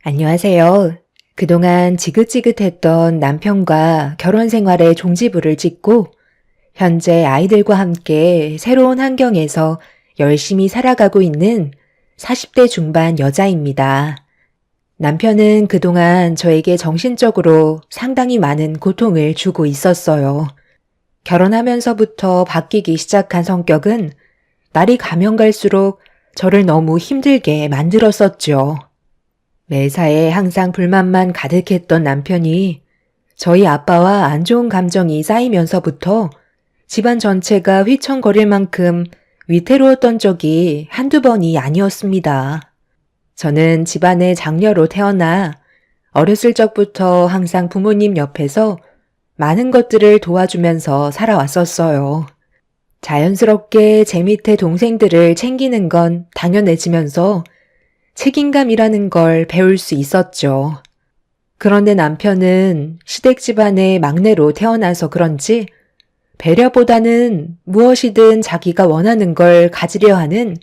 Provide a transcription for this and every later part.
안녕하세요. 그동안 지긋지긋했던 남편과 결혼 생활에 종지부를 찍고 현재 아이들과 함께 새로운 환경에서 열심히 살아가고 있는 40대 중반 여자입니다. 남편은 그동안 저에게 정신적으로 상당히 많은 고통을 주고 있었어요. 결혼하면서부터 바뀌기 시작한 성격은 날이 가면 갈수록 저를 너무 힘들게 만들었었죠. 매사에 항상 불만만 가득했던 남편이 저희 아빠와 안 좋은 감정이 쌓이면서부터 집안 전체가 휘청거릴 만큼 위태로웠던 적이 한두 번이 아니었습니다. 저는 집안의 장녀로 태어나 어렸을 적부터 항상 부모님 옆에서 많은 것들을 도와주면서 살아왔었어요. 자연스럽게 제 밑에 동생들을 챙기는 건 당연해지면서 책임감이라는 걸 배울 수 있었죠. 그런데 남편은 시댁 집안의 막내로 태어나서 그런지 배려보다는 무엇이든 자기가 원하는 걸 가지려 하는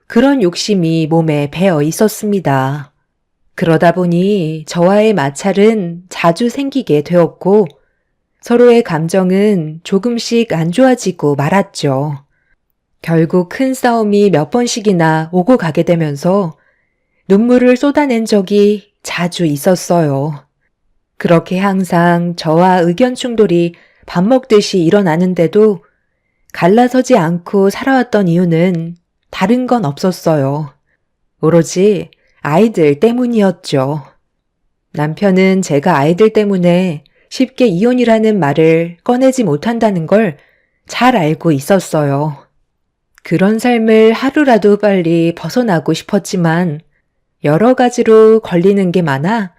그런 욕심이 몸에 배어 있었습니다. 그러다 보니 저와의 마찰은 자주 생기게 되었고 서로의 감정은 조금씩 안 좋아지고 말았죠. 결국 큰 싸움이 몇 번씩이나 오고 가게 되면서 눈물을 쏟아낸 적이 자주 있었어요. 그렇게 항상 저와 의견 충돌이 밥 먹듯이 일어나는데도 갈라서지 않고 살아왔던 이유는 다른 건 없었어요. 오로지 아이들 때문이었죠. 남편은 제가 아이들 때문에 쉽게 이혼이라는 말을 꺼내지 못한다는 걸 잘 알고 있었어요. 그런 삶을 하루라도 빨리 벗어나고 싶었지만 여러 가지로 걸리는 게 많아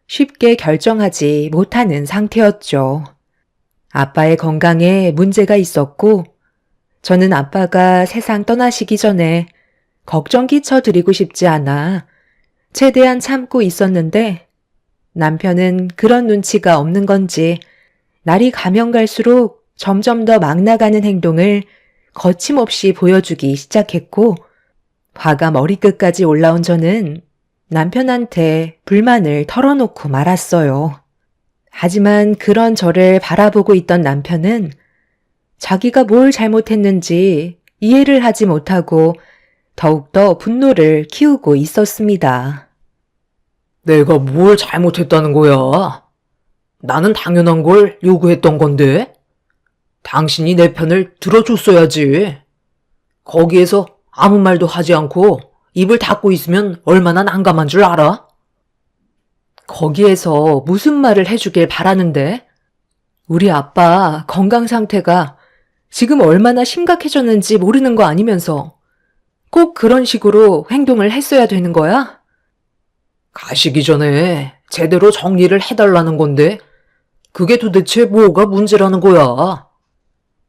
쉽게 결정하지 못하는 상태였죠. 아빠의 건강에 문제가 있었고 저는 아빠가 세상 떠나시기 전에 걱정 끼쳐드리고 싶지 않아 최대한 참고 있었는데 남편은 그런 눈치가 없는 건지 날이 가면 갈수록 점점 더 막 나가는 행동을 거침없이 보여주기 시작했고 화가 머리끝까지 올라온 저는 남편한테 불만을 털어놓고 말았어요. 하지만 그런 저를 바라보고 있던 남편은 자기가 뭘 잘못했는지 이해를 하지 못하고 더욱더 분노를 키우고 있었습니다. 내가 뭘 잘못했다는 거야? 나는 당연한 걸 요구했던 건데? 당신이 내 편을 들어줬어야지. 거기에서 아무 말도 하지 않고 입을 닫고 있으면 얼마나 난감한 줄 알아? 거기에서 무슨 말을 해주길 바라는데? 우리 아빠 건강 상태가 지금 얼마나 심각해졌는지 모르는 거 아니면서 꼭 그런 식으로 행동을 했어야 되는 거야? 가시기 전에 제대로 정리를 해달라는 건데 그게 도대체 뭐가 문제라는 거야?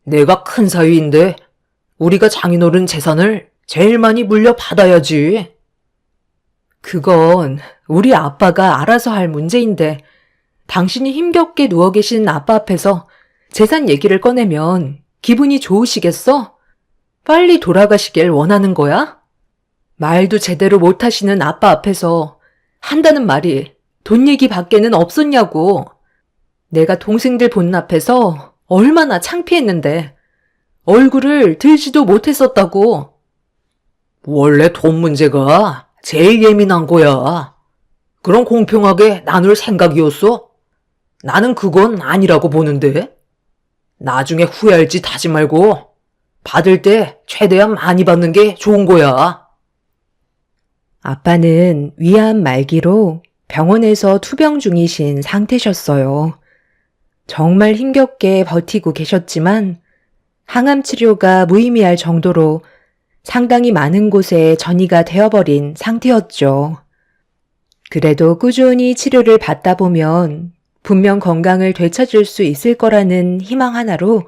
내가 큰 사위인데 우리가 장인어른 재산을 제일 많이 물려받아야지. 그건 우리 아빠가 알아서 할 문제인데 당신이 힘겹게 누워 계신 아빠 앞에서 재산 얘기를 꺼내면 기분이 좋으시겠어? 빨리 돌아가시길 원하는 거야? 말도 제대로 못하시는 아빠 앞에서 한다는 말이 돈 얘기 밖에는 없었냐고. 내가 동생들 본 앞에서 얼마나 창피했는데 얼굴을 들지도 못했었다고. 원래 돈 문제가 제일 예민한 거야. 그럼 공평하게 나눌 생각이었어? 나는 그건 아니라고 보는데. 나중에 후회할 짓 하지 말고 받을 때 최대한 많이 받는 게 좋은 거야. 아빠는 위암 말기로 병원에서 투병 중이신 상태셨어요. 정말 힘겹게 버티고 계셨지만 항암 치료가 무의미할 정도로 상당히 많은 곳에 전이가 되어버린 상태였죠. 그래도 꾸준히 치료를 받다 보면 분명 건강을 되찾을 수 있을 거라는 희망 하나로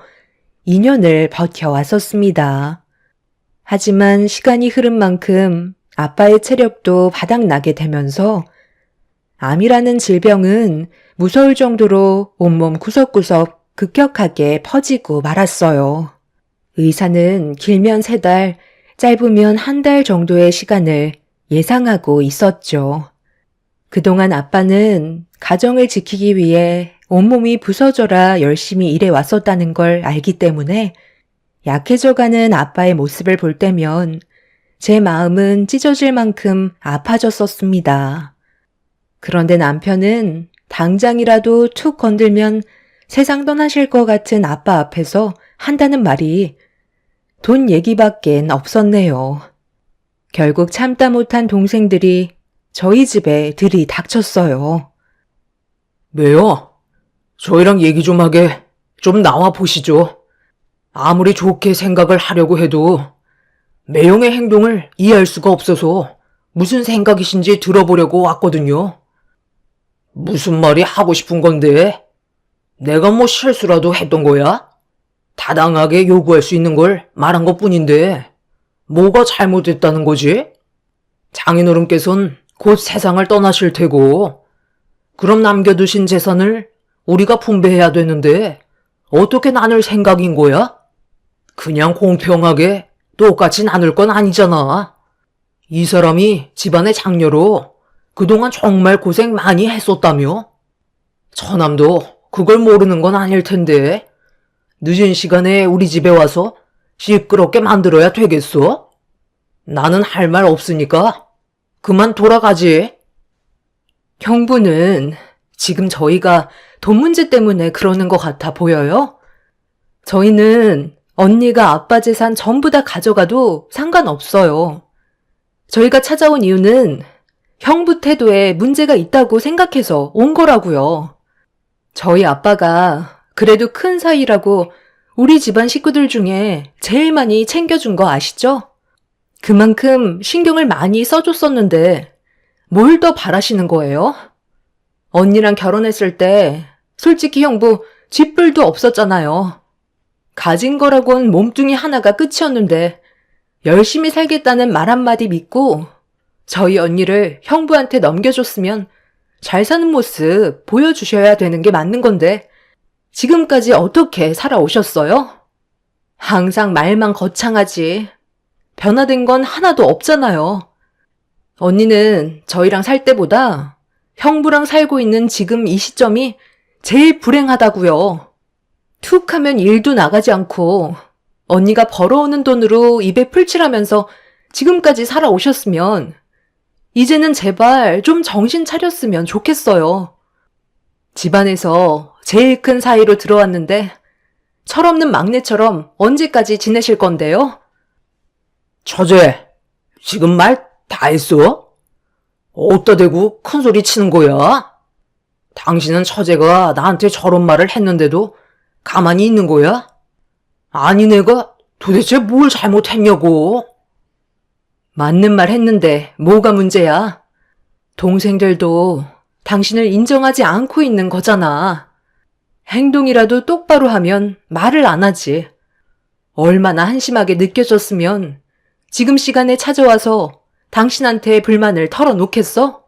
2년을 버텨왔었습니다. 하지만 시간이 흐른 만큼 아빠의 체력도 바닥나게 되면서 암이라는 질병은 무서울 정도로 온몸 구석구석 급격하게 퍼지고 말았어요. 의사는 길면 3달, 짧으면 1달 정도의 시간을 예상하고 있었죠. 그동안 아빠는 가정을 지키기 위해 온몸이 부서져라 열심히 일해 왔었다는 걸 알기 때문에 약해져가는 아빠의 모습을 볼 때면 제 마음은 찢어질 만큼 아파졌었습니다. 그런데 남편은 당장이라도 툭 건들면 세상 떠나실 것 같은 아빠 앞에서 한다는 말이 돈 얘기밖엔 없었네요. 결국 참다 못한 동생들이 저희 집에 들이닥쳤어요. 왜요? 저희랑 얘기 좀 하게 좀 나와 보시죠. 아무리 좋게 생각을 하려고 해도 매형의 행동을 이해할 수가 없어서 무슨 생각이신지 들어보려고 왔거든요. 무슨 말이 하고 싶은 건데? 내가 뭐 실수라도 했던 거야? 타당하게 요구할 수 있는 걸 말한 것뿐인데 뭐가 잘못됐다는 거지? 장인어른께선 곧 세상을 떠나실 테고 그럼 남겨두신 재산을 우리가 분배해야 되는데 어떻게 나눌 생각인 거야? 그냥 공평하게 똑같이 나눌 건 아니잖아. 이 사람이 집안의 장녀로 그동안 정말 고생 많이 했었다며? 처남도 그걸 모르는 건 아닐 텐데 늦은 시간에 우리 집에 와서 시끄럽게 만들어야 되겠어? 나는 할 말 없으니까 그만 돌아가지. 형부는 지금 저희가 돈 문제 때문에 그러는 것 같아 보여요? 저희는 언니가 아빠 재산 전부 다 가져가도 상관없어요. 저희가 찾아온 이유는 형부 태도에 문제가 있다고 생각해서 온 거라고요. 저희 아빠가 그래도 큰 사이라고 우리 집안 식구들 중에 제일 많이 챙겨준 거 아시죠? 그만큼 신경을 많이 써줬었는데 뭘 더 바라시는 거예요? 언니랑 결혼했을 때 솔직히 형부 쥐뿔도 없었잖아요. 가진 거라곤 몸뚱이 하나가 끝이었는데 열심히 살겠다는 말 한마디 믿고 저희 언니를 형부한테 넘겨줬으면 잘 사는 모습 보여주셔야 되는 게 맞는 건데 지금까지 어떻게 살아오셨어요? 항상 말만 거창하지 변화된 건 하나도 없잖아요. 언니는 저희랑 살 때보다 형부랑 살고 있는 지금 이 시점이 제일 불행하다고요. 툭 하면 일도 나가지 않고 언니가 벌어오는 돈으로 입에 풀칠하면서 지금까지 살아오셨으면 이제는 제발 좀 정신 차렸으면 좋겠어요. 집안에서 제일 큰 사이로 들어왔는데 철없는 막내처럼 언제까지 지내실 건데요? 처제, 지금 말 다 했어? 어디다 대고 큰 소리 치는 거야? 당신은 처제가 나한테 저런 말을 했는데도 가만히 있는 거야? 아니 내가 도대체 뭘 잘못했냐고. 맞는 말 했는데 뭐가 문제야? 동생들도 당신을 인정하지 않고 있는 거잖아. 행동이라도 똑바로 하면 말을 안 하지. 얼마나 한심하게 느껴졌으면 지금 시간에 찾아와서 당신한테 불만을 털어놓겠어?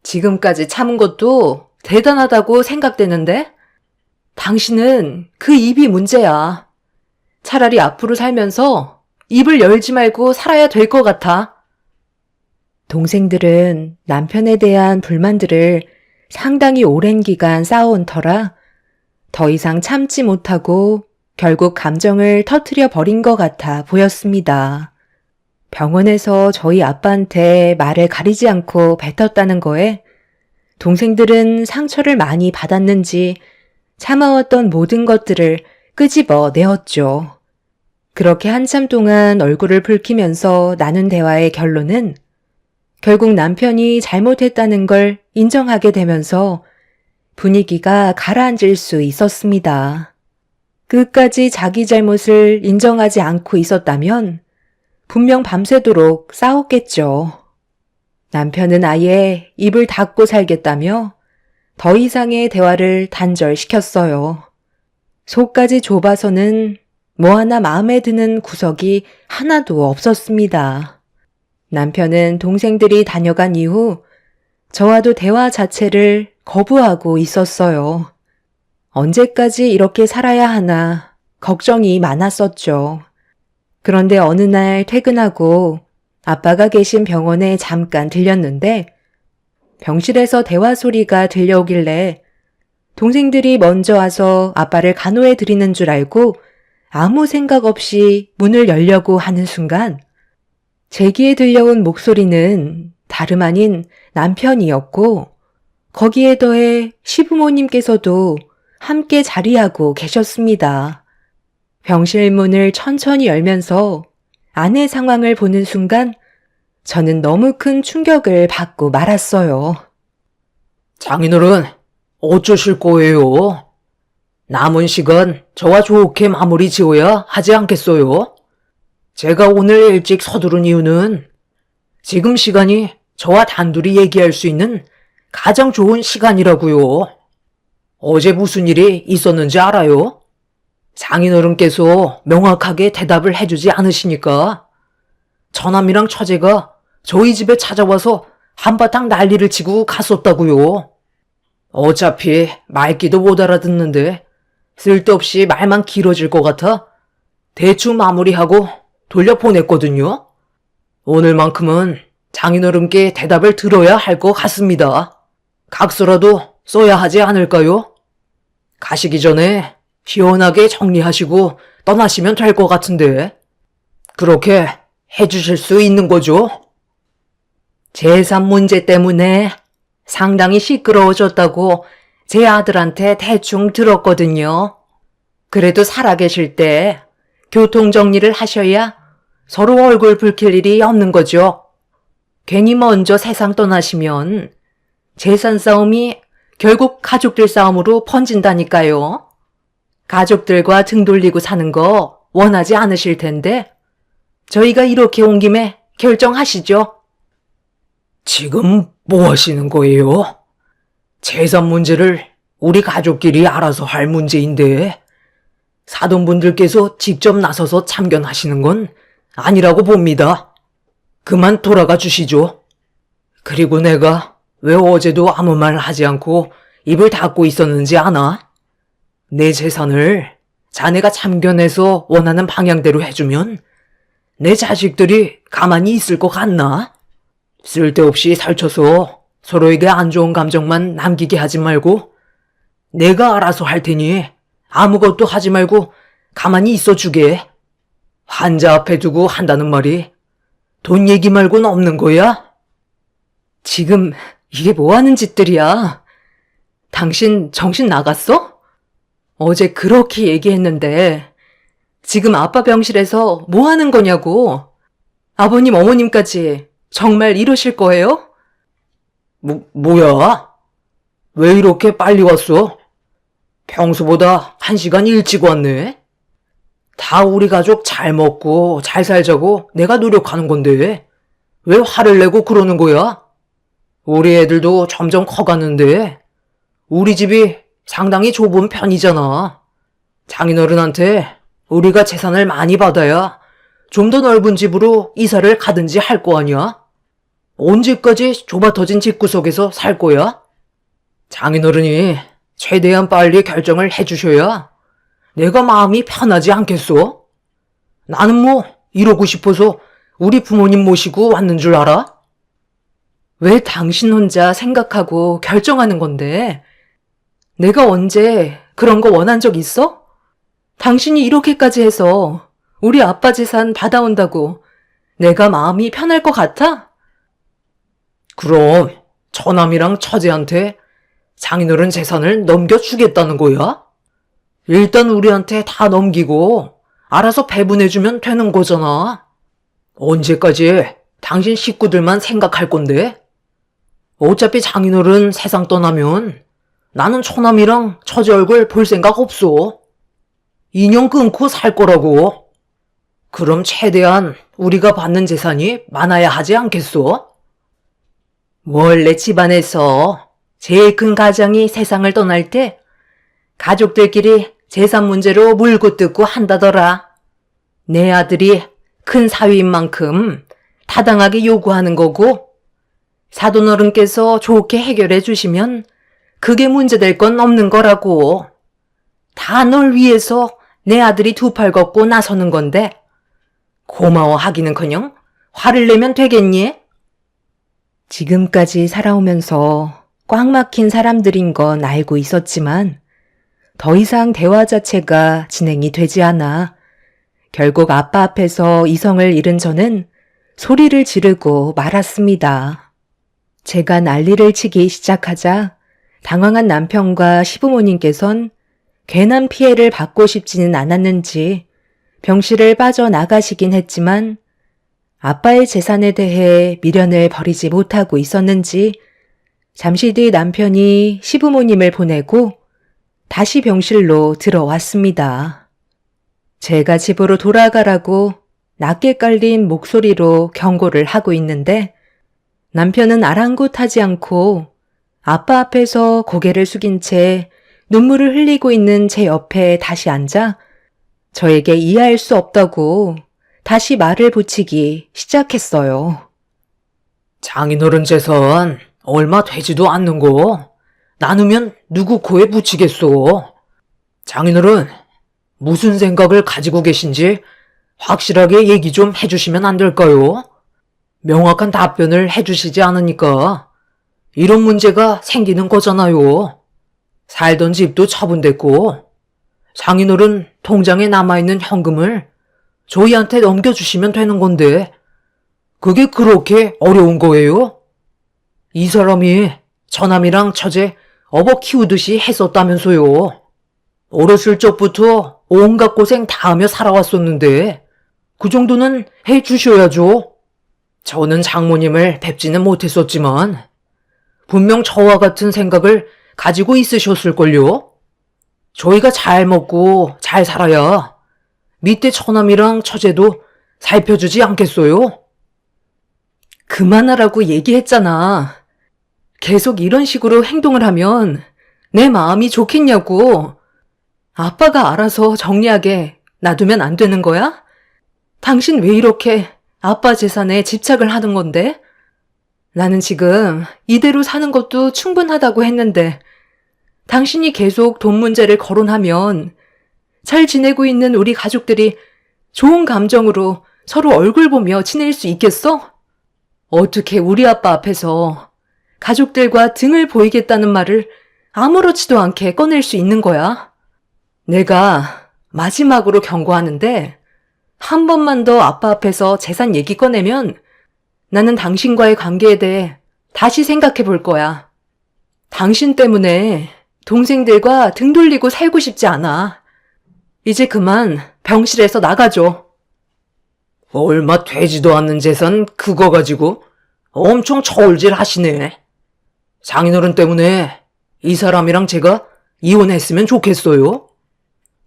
지금까지 참은 것도 대단하다고 생각되는데? 당신은 그 입이 문제야. 차라리 앞으로 살면서 입을 열지 말고 살아야 될 것 같아. 동생들은 남편에 대한 불만들을 상당히 오랜 기간 쌓아온 터라 더 이상 참지 못하고 결국 감정을 터뜨려 버린 것 같아 보였습니다. 병원에서 저희 아빠한테 말을 가리지 않고 뱉었다는 거에 동생들은 상처를 많이 받았는지 참아왔던 모든 것들을 끄집어 내었죠. 그렇게 한참 동안 얼굴을 붉히면서 나눈 대화의 결론은 결국 남편이 잘못했다는 걸 인정하게 되면서 분위기가 가라앉을 수 있었습니다. 끝까지 자기 잘못을 인정하지 않고 있었다면 분명 밤새도록 싸웠겠죠. 남편은 아예 입을 닫고 살겠다며 더 이상의 대화를 단절시켰어요. 속까지 좁아서는 뭐 하나 마음에 드는 구석이 하나도 없었습니다. 남편은 동생들이 다녀간 이후 저와도 대화 자체를 거부하고 있었어요. 언제까지 이렇게 살아야 하나 걱정이 많았었죠. 그런데 어느 날 퇴근하고 아빠가 계신 병원에 잠깐 들렸는데 병실에서 대화 소리가 들려오길래 동생들이 먼저 와서 아빠를 간호해 드리는 줄 알고 아무 생각 없이 문을 열려고 하는 순간 제 귀에 들려온 목소리는 다름 아닌 남편이었고 거기에 더해 시부모님께서도 함께 자리하고 계셨습니다. 병실 문을 천천히 열면서 아내 상황을 보는 순간 저는 너무 큰 충격을 받고 말았어요. 장인어른, 어쩌실 거예요? 남은 시간 저와 좋게 마무리 지어야 하지 않겠어요? 제가 오늘 일찍 서두른 이유는 지금 시간이 저와 단둘이 얘기할 수 있는 가장 좋은 시간이라고요. 어제 무슨 일이 있었는지 알아요? 장인어른께서 명확하게 대답을 해주지 않으시니까 처남이랑 처제가 저희 집에 찾아와서 한바탕 난리를 치고 갔었다고요. 어차피 말귀도 못 알아듣는데 쓸데없이 말만 길어질 것 같아 대충 마무리하고 돌려보냈거든요. 오늘만큼은 장인어른께 대답을 들어야 할 것 같습니다. 각서라도 써야 하지 않을까요? 가시기 전에 시원하게 정리하시고 떠나시면 될 것 같은데 그렇게 해주실 수 있는 거죠? 재산 문제 때문에 상당히 시끄러워졌다고 제 아들한테 대충 들었거든요. 그래도 살아계실 때 교통 정리를 하셔야 서로 얼굴 붉힐 일이 없는 거죠. 괜히 먼저 세상 떠나시면 재산 싸움이 결국 가족들 싸움으로 번진다니까요. 가족들과 등 돌리고 사는 거 원하지 않으실 텐데 저희가 이렇게 온 김에 결정하시죠. 지금 뭐 하시는 거예요? 재산 문제를 우리 가족끼리 알아서 할 문제인데 사돈분들께서 직접 나서서 참견하시는 건 아니라고 봅니다. 그만 돌아가 주시죠. 그리고 내가 왜 어제도 아무 말 하지 않고 입을 닫고 있었는지 아나? 내 재산을 자네가 참견해서 원하는 방향대로 해주면 내 자식들이 가만히 있을 것 같나? 쓸데없이 살쳐서 서로에게 안 좋은 감정만 남기게 하지 말고 내가 알아서 할 테니 아무것도 하지 말고 가만히 있어 주게. 환자 앞에 두고 한다는 말이 돈 얘기 말고는 없는 거야? 지금 이게 뭐 하는 짓들이야? 당신 정신 나갔어? 어제 그렇게 얘기했는데 지금 아빠 병실에서 뭐 하는 거냐고. 아버님 어머님까지 정말 이러실 거예요? 뭐야? 왜 이렇게 빨리 왔어? 평소보다 1시간 일찍 왔네? 다 우리 가족 잘 먹고 잘 살자고 내가 노력하는 건데 왜 화를 내고 그러는 거야? 우리 애들도 점점 커가는데 우리 집이 상당히 좁은 편이잖아. 장인어른한테 우리가 재산을 많이 받아야 좀 더 넓은 집으로 이사를 가든지 할 거 아니야? 언제까지 좁아터진 집구석에서 살 거야? 장인어른이 최대한 빨리 결정을 해주셔야 내가 마음이 편하지 않겠소? 나는 뭐 이러고 싶어서 우리 부모님 모시고 왔는 줄 알아? 왜 당신 혼자 생각하고 결정하는 건데? 내가 언제 그런 거 원한 적 있어? 당신이 이렇게까지 해서 우리 아빠 재산 받아온다고 내가 마음이 편할 것 같아? 그럼 처남이랑 처제한테 장인어른 재산을 넘겨주겠다는 거야? 일단 우리한테 다 넘기고 알아서 배분해주면 되는 거잖아. 언제까지 당신 식구들만 생각할 건데? 어차피 장인어른 세상 떠나면 나는 처남이랑 처제 얼굴 볼 생각 없어. 인연 끊고 살 거라고. 그럼 최대한 우리가 받는 재산이 많아야 하지 않겠어? 원래 집안에서 제일 큰 가장이 세상을 떠날 때 가족들끼리 재산 문제로 물고 뜯고 한다더라. 내 아들이 큰 사위인 만큼 타당하게 요구하는 거고 사돈어른께서 좋게 해결해 주시면 그게 문제될 건 없는 거라고. 다 널 위해서 내 아들이 두 팔 걷고 나서는 건데 고마워하기는커녕 화를 내면 되겠니? 지금까지 살아오면서 꽉 막힌 사람들인 건 알고 있었지만 더 이상 대화 자체가 진행이 되지 않아 결국 아빠 앞에서 이성을 잃은 저는 소리를 지르고 말았습니다. 제가 난리를 치기 시작하자 당황한 남편과 시부모님께선 괜한 피해를 받고 싶지는 않았는지 병실을 빠져나가시긴 했지만 아빠의 재산에 대해 미련을 버리지 못하고 있었는지 잠시 뒤 남편이 시부모님을 보내고 다시 병실로 들어왔습니다. 제가 집으로 돌아가라고 낮게 깔린 목소리로 경고를 하고 있는데 남편은 아랑곳하지 않고 아빠 앞에서 고개를 숙인 채 눈물을 흘리고 있는 제 옆에 다시 앉아 저에게 이해할 수 없다고 다시 말을 붙이기 시작했어요. 장인어른 재산 얼마 되지도 않는 거 나누면 누구 코에 붙이겠소. 장인어른 무슨 생각을 가지고 계신지 확실하게 얘기 좀 해주시면 안 될까요? 명확한 답변을 해주시지 않으니까 이런 문제가 생기는 거잖아요. 살던 집도 처분됐고 장인어른 통장에 남아있는 현금을 저희한테 넘겨주시면 되는 건데 그게 그렇게 어려운 거예요? 이 사람이 처남이랑 처제 업어 키우듯이 했었다면서요. 어렸을 적부터 온갖 고생 다 하며 살아왔었는데 그 정도는 해주셔야죠. 저는 장모님을 뵙지는 못했었지만 분명 저와 같은 생각을 가지고 있으셨을걸요. 저희가 잘 먹고 잘 살아야 밑에 처남이랑 처제도 살펴주지 않겠어요? 그만하라고 얘기했잖아. 계속 이런 식으로 행동을 하면 내 마음이 좋겠냐고. 아빠가 알아서 정리하게 놔두면 안 되는 거야? 당신 왜 이렇게 아빠 재산에 집착을 하는 건데? 나는 지금 이대로 사는 것도 충분하다고 했는데 당신이 계속 돈 문제를 거론하면 잘 지내고 있는 우리 가족들이 좋은 감정으로 서로 얼굴 보며 지낼 수 있겠어? 어떻게 우리 아빠 앞에서 가족들과 등을 보이겠다는 말을 아무렇지도 않게 꺼낼 수 있는 거야? 내가 마지막으로 경고하는데 한 번만 더 아빠 앞에서 재산 얘기 꺼내면 나는 당신과의 관계에 대해 다시 생각해 볼 거야. 당신 때문에 동생들과 등 돌리고 살고 싶지 않아. 이제 그만 병실에서 나가줘. 얼마 되지도 않는 재산 그거 가지고 엄청 저울질 하시네. 장인어른 때문에 이 사람이랑 제가 이혼했으면 좋겠어요?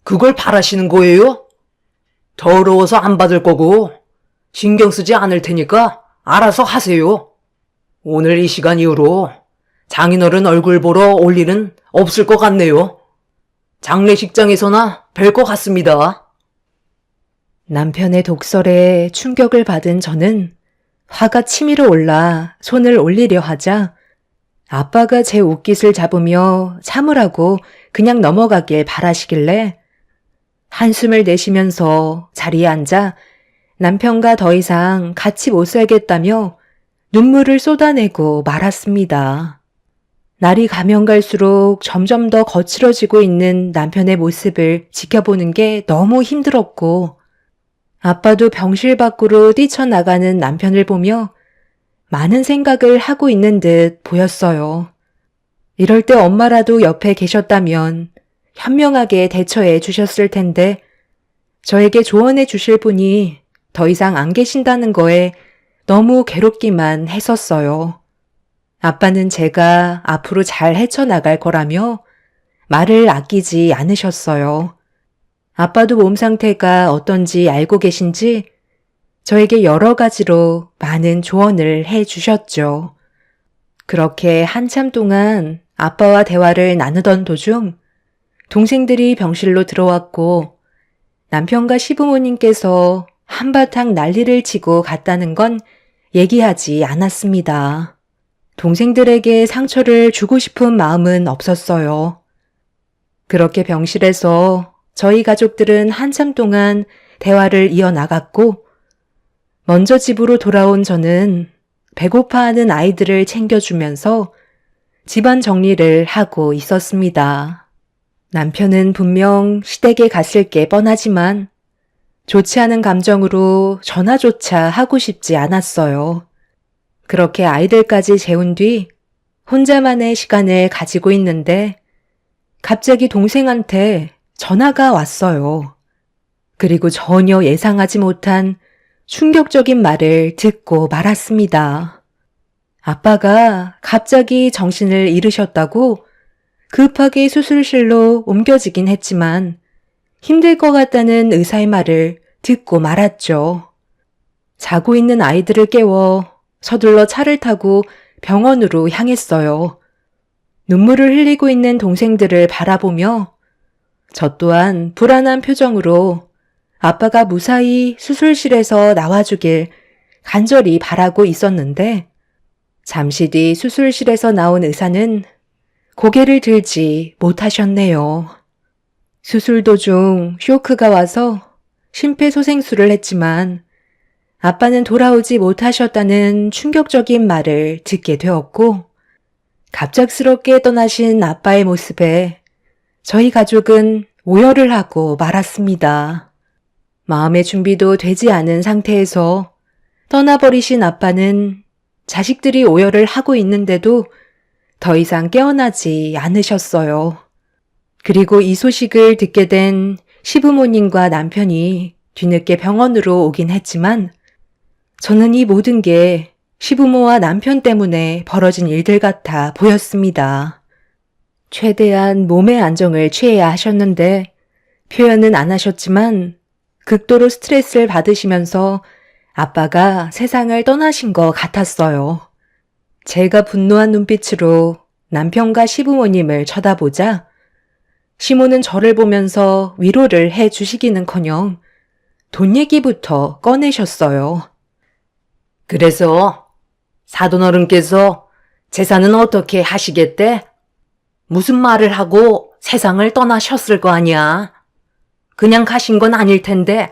그걸 바라시는 거예요? 더러워서 안 받을 거고 신경 쓰지 않을 테니까 알아서 하세요. 오늘 이 시간 이후로 장인어른 얼굴 보러 올 일은 없을 것 같네요. 장례식장에서나 뵐 것 같습니다. 남편의 독설에 충격을 받은 저는 화가 치밀어 올라 손을 올리려 하자 아빠가 제 옷깃을 잡으며 참으라고 그냥 넘어가길 바라시길래 한숨을 내쉬면서 자리에 앉아 남편과 더 이상 같이 못 살겠다며 눈물을 쏟아내고 말았습니다. 날이 가면 갈수록 점점 더 거칠어지고 있는 남편의 모습을 지켜보는 게 너무 힘들었고 아빠도 병실 밖으로 뛰쳐나가는 남편을 보며 많은 생각을 하고 있는 듯 보였어요. 이럴 때 엄마라도 옆에 계셨다면 현명하게 대처해 주셨을 텐데 저에게 조언해 주실 분이 더 이상 안 계신다는 거에 너무 괴롭기만 했었어요. 아빠는 제가 앞으로 잘 헤쳐나갈 거라며 말을 아끼지 않으셨어요. 아빠도 몸 상태가 어떤지 알고 계신지 저에게 여러 가지로 많은 조언을 해 주셨죠. 그렇게 한참 동안 아빠와 대화를 나누던 도중 동생들이 병실로 들어왔고 남편과 시부모님께서 한바탕 난리를 치고 갔다는 건 얘기하지 않았습니다. 동생들에게 상처를 주고 싶은 마음은 없었어요. 그렇게 병실에서 저희 가족들은 한참 동안 대화를 이어나갔고 먼저 집으로 돌아온 저는 배고파하는 아이들을 챙겨주면서 집안 정리를 하고 있었습니다. 남편은 분명 시댁에 갔을 게 뻔하지만 좋지 않은 감정으로 전화조차 하고 싶지 않았어요. 그렇게 아이들까지 재운 뒤 혼자만의 시간을 가지고 있는데 갑자기 동생한테 전화가 왔어요. 그리고 전혀 예상하지 못한 충격적인 말을 듣고 말았습니다. 아빠가 갑자기 정신을 잃으셨다고 급하게 수술실로 옮겨지긴 했지만 힘들 것 같다는 의사의 말을 듣고 말았죠. 자고 있는 아이들을 깨워 서둘러 차를 타고 병원으로 향했어요. 눈물을 흘리고 있는 동생들을 바라보며 저 또한 불안한 표정으로 아빠가 무사히 수술실에서 나와주길 간절히 바라고 있었는데 잠시 뒤 수술실에서 나온 의사는 고개를 들지 못하셨네요. 수술 도중 쇼크가 와서 심폐소생술을 했지만 아빠는 돌아오지 못하셨다는 충격적인 말을 듣게 되었고 갑작스럽게 떠나신 아빠의 모습에 저희 가족은 오열을 하고 말았습니다. 마음의 준비도 되지 않은 상태에서 떠나버리신 아빠는 자식들이 오열을 하고 있는데도 더 이상 깨어나지 않으셨어요. 그리고 이 소식을 듣게 된 시부모님과 남편이 뒤늦게 병원으로 오긴 했지만 저는 이 모든 게 시부모와 남편 때문에 벌어진 일들 같아 보였습니다. 최대한 몸의 안정을 취해야 하셨는데 표현은 안 하셨지만 극도로 스트레스를 받으시면서 아빠가 세상을 떠나신 것 같았어요. 제가 분노한 눈빛으로 남편과 시부모님을 쳐다보자 시모는 저를 보면서 위로를 해 주시기는커녕 돈 얘기부터 꺼내셨어요. 그래서 사돈어른께서 재산은 어떻게 하시겠대? 무슨 말을 하고 세상을 떠나셨을 거 아니야? 그냥 가신 건 아닐 텐데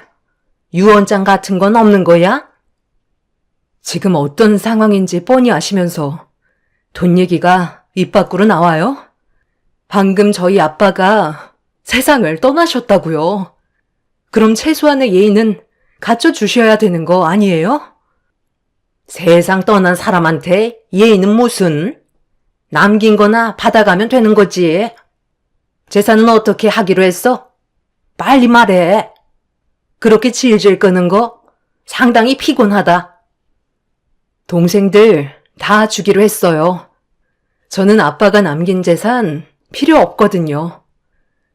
유언장 같은 건 없는 거야? 지금 어떤 상황인지 뻔히 아시면서 돈 얘기가 입 밖으로 나와요? 방금 저희 아빠가 세상을 떠나셨다고요. 그럼 최소한의 예의는 갖춰주셔야 되는 거 아니에요? 세상 떠난 사람한테 예의는 무슨? 남긴 거나 받아가면 되는 거지. 재산은 어떻게 하기로 했어? 빨리 말해. 그렇게 질질 끄는 거 상당히 피곤하다. 동생들 다 주기로 했어요. 저는 아빠가 남긴 재산 필요 없거든요.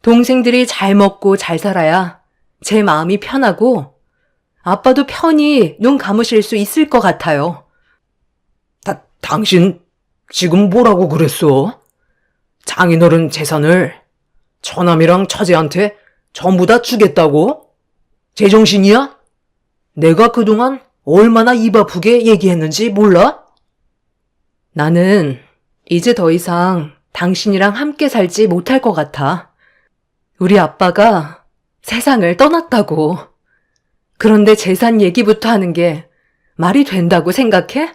동생들이 잘 먹고 잘 살아야 제 마음이 편하고 아빠도 편히 눈 감으실 수 있을 것 같아요. 당신 지금 뭐라고 그랬어? 장인어른 재산을 처남이랑 처제한테 전부 다 주겠다고? 제정신이야? 내가 그동안 얼마나 입 아프게 얘기했는지 몰라? 나는 이제 더 이상 당신이랑 함께 살지 못할 것 같아. 우리 아빠가 세상을 떠났다고. 그런데 재산 얘기부터 하는 게 말이 된다고 생각해?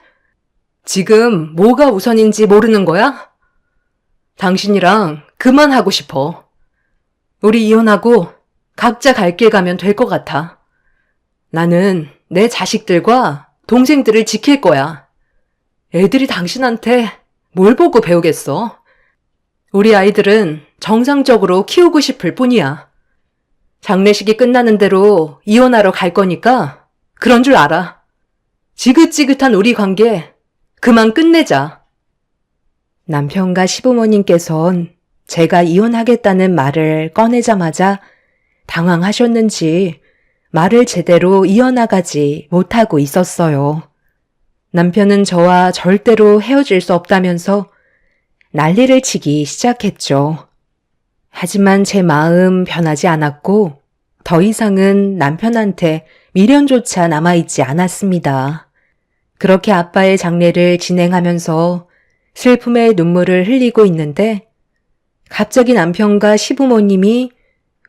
지금 뭐가 우선인지 모르는 거야? 당신이랑 그만하고 싶어. 우리 이혼하고 각자 갈 길 가면 될 것 같아. 나는 내 자식들과 동생들을 지킬 거야. 애들이 당신한테 뭘 보고 배우겠어? 우리 아이들은 정상적으로 키우고 싶을 뿐이야. 장례식이 끝나는 대로 이혼하러 갈 거니까 그런 줄 알아. 지긋지긋한 우리 관계 그만 끝내자. 남편과 시부모님께선 제가 이혼하겠다는 말을 꺼내자마자 당황하셨는지 말을 제대로 이어나가지 못하고 있었어요. 남편은 저와 절대로 헤어질 수 없다면서 난리를 치기 시작했죠. 하지만 제 마음 변하지 않았고 더 이상은 남편한테 미련조차 남아있지 않았습니다. 그렇게 아빠의 장례를 진행하면서 슬픔의 눈물을 흘리고 있는데 갑자기 남편과 시부모님이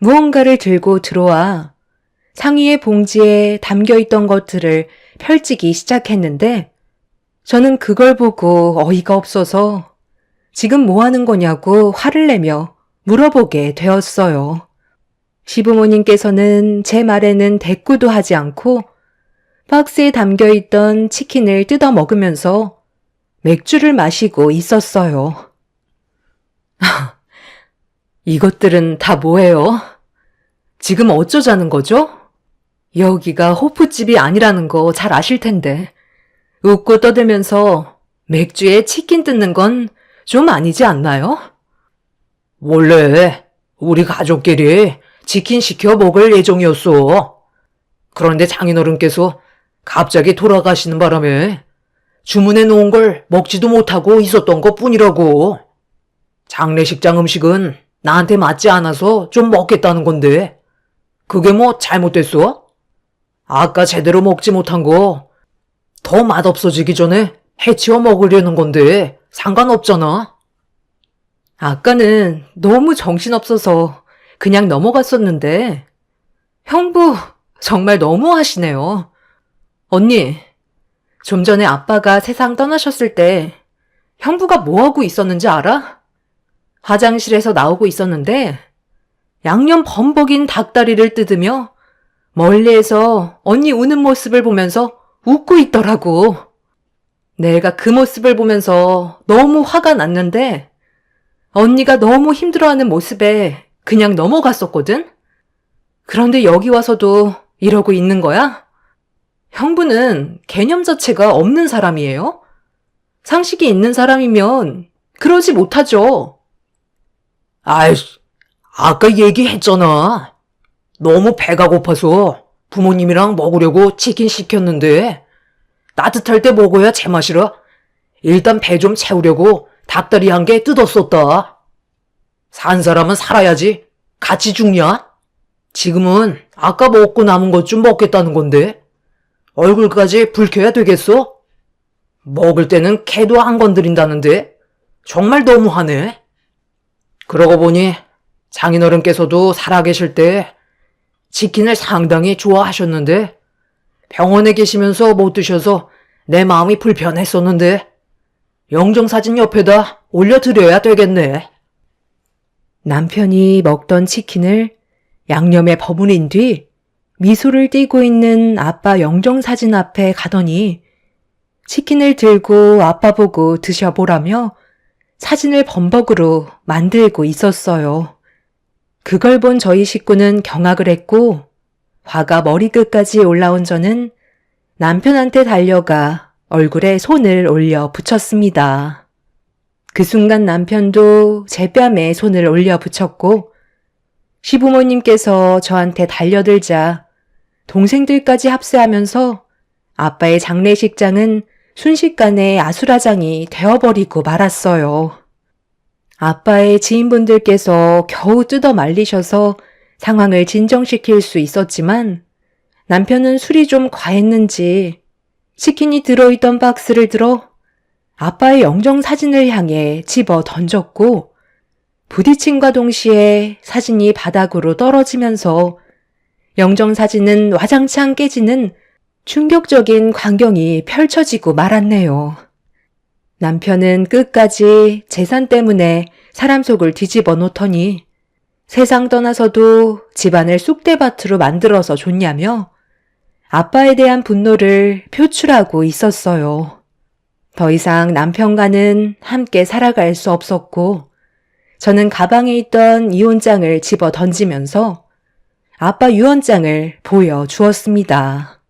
무언가를 들고 들어와 상의의 봉지에 담겨있던 것들을 펼치기 시작했는데 저는 그걸 보고 어이가 없어서 지금 뭐 하는 거냐고 화를 내며 물어보게 되었어요. 시부모님께서는 제 말에는 대꾸도 하지 않고 박스에 담겨있던 치킨을 뜯어 먹으면서 맥주를 마시고 있었어요. 이것들은 다 뭐예요? 지금 어쩌자는 거죠? 여기가 호프집이 아니라는 거 잘 아실 텐데 웃고 떠들면서 맥주에 치킨 뜯는 건 좀 아니지 않나요? 원래 우리 가족끼리 치킨 시켜 먹을 예정이었어. 그런데 장인어른께서 갑자기 돌아가시는 바람에 주문해 놓은 걸 먹지도 못하고 있었던 것 뿐이라고. 장례식장 음식은 나한테 맞지 않아서 좀 먹겠다는 건데 그게 뭐 잘못됐어? 아까 제대로 먹지 못한 거 더 맛없어지기 전에 해치워 먹으려는 건데 상관없잖아. 아까는 너무 정신없어서 그냥 넘어갔었는데 형부 정말 너무하시네요. 언니, 좀 전에 아빠가 세상 떠나셨을 때 형부가 뭐하고 있었는지 알아? 화장실에서 나오고 있었는데 양념 범벅인 닭다리를 뜯으며 멀리에서 언니 우는 모습을 보면서 웃고 있더라고. 내가 그 모습을 보면서 너무 화가 났는데 언니가 너무 힘들어하는 모습에 그냥 넘어갔었거든? 그런데 여기 와서도 이러고 있는 거야? 형부는 개념 자체가 없는 사람이에요? 상식이 있는 사람이면 그러지 못하죠. 아이씨, 아까 얘기했잖아. 너무 배가 고파서 부모님이랑 먹으려고 치킨 시켰는데 따뜻할 때 먹어야 제맛이라 일단 배 좀 채우려고 닭다리 한 개 뜯었었다. 산 사람은 살아야지 같이 죽냐? 지금은 아까 먹고 남은 것 좀 먹겠다는 건데 얼굴까지 붉혀야 되겠어? 먹을 때는 개도 안 건드린다는데 정말 너무하네. 그러고 보니 장인어른께서도 살아계실 때 치킨을 상당히 좋아하셨는데 병원에 계시면서 못 드셔서 내 마음이 불편했었는데 영정사진 옆에다 올려드려야 되겠네. 남편이 먹던 치킨을 양념에 버무린 뒤 미소를 띠고 있는 아빠 영정사진 앞에 가더니 치킨을 들고 아빠 보고 드셔보라며 사진을 범벅으로 만들고 있었어요. 그걸 본 저희 식구는 경악을 했고 화가 머리끝까지 올라온 저는 남편한테 달려가 얼굴에 손을 올려 붙였습니다. 그 순간 남편도 제 뺨에 손을 올려 붙였고 시부모님께서 저한테 달려들자 동생들까지 합세하면서 아빠의 장례식장은 순식간에 아수라장이 되어버리고 말았어요. 아빠의 지인분들께서 겨우 뜯어 말리셔서 상황을 진정시킬 수 있었지만 남편은 술이 좀 과했는지 치킨이 들어있던 박스를 들어 아빠의 영정 사진을 향해 집어 던졌고 부딪힘과 동시에 사진이 바닥으로 떨어지면서 영정 사진은 와장창 깨지는 충격적인 광경이 펼쳐지고 말았네요. 남편은 끝까지 재산 때문에 사람 속을 뒤집어 놓더니 세상 떠나서도 집안을 쑥대밭으로 만들어서 줬냐며 아빠에 대한 분노를 표출하고 있었어요. 더 이상 남편과는 함께 살아갈 수 없었고 저는 가방에 있던 이혼장을 집어 던지면서 아빠 유언장을 보여주었습니다.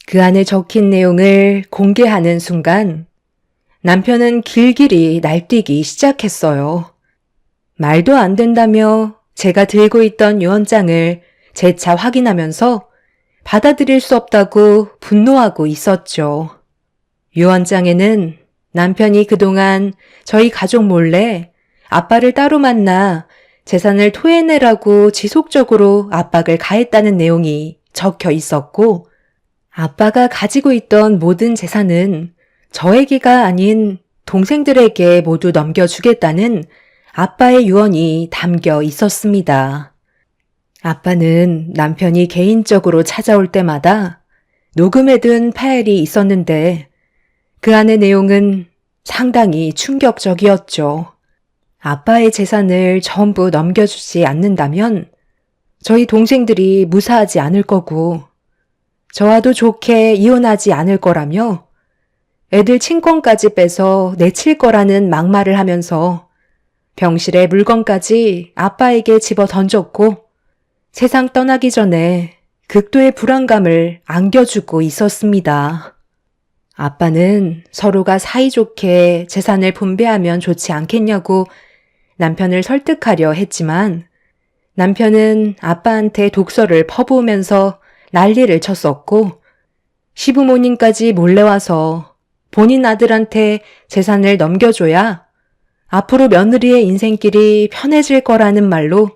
그 안에 적힌 내용을 공개하는 순간 남편은 길길이 날뛰기 시작했어요. 말도 안 된다며 제가 들고 있던 유언장을 재차 확인하면서 받아들일 수 없다고 분노하고 있었죠. 유언장에는 남편이 그동안 저희 가족 몰래 아빠를 따로 만나 재산을 토해내라고 지속적으로 압박을 가했다는 내용이 적혀 있었고 아빠가 가지고 있던 모든 재산은 저에게가 아닌 동생들에게 모두 넘겨주겠다는 아빠의 유언이 담겨 있었습니다. 아빠는 남편이 개인적으로 찾아올 때마다 녹음해둔 파일이 있었는데 그 안의 내용은 상당히 충격적이었죠. 아빠의 재산을 전부 넘겨주지 않는다면 저희 동생들이 무사하지 않을 거고 저와도 좋게 이혼하지 않을 거라며 애들 친권까지 빼서 내칠 거라는 막말을 하면서 병실에 물건까지 아빠에게 집어 던졌고 세상 떠나기 전에 극도의 불안감을 안겨주고 있었습니다. 아빠는 서로가 사이좋게 재산을 분배하면 좋지 않겠냐고 남편을 설득하려 했지만 남편은 아빠한테 독서를 퍼부으면서 난리를 쳤었고 시부모님까지 몰래와서 본인 아들한테 재산을 넘겨줘야 앞으로 며느리의 인생길이 편해질 거라는 말로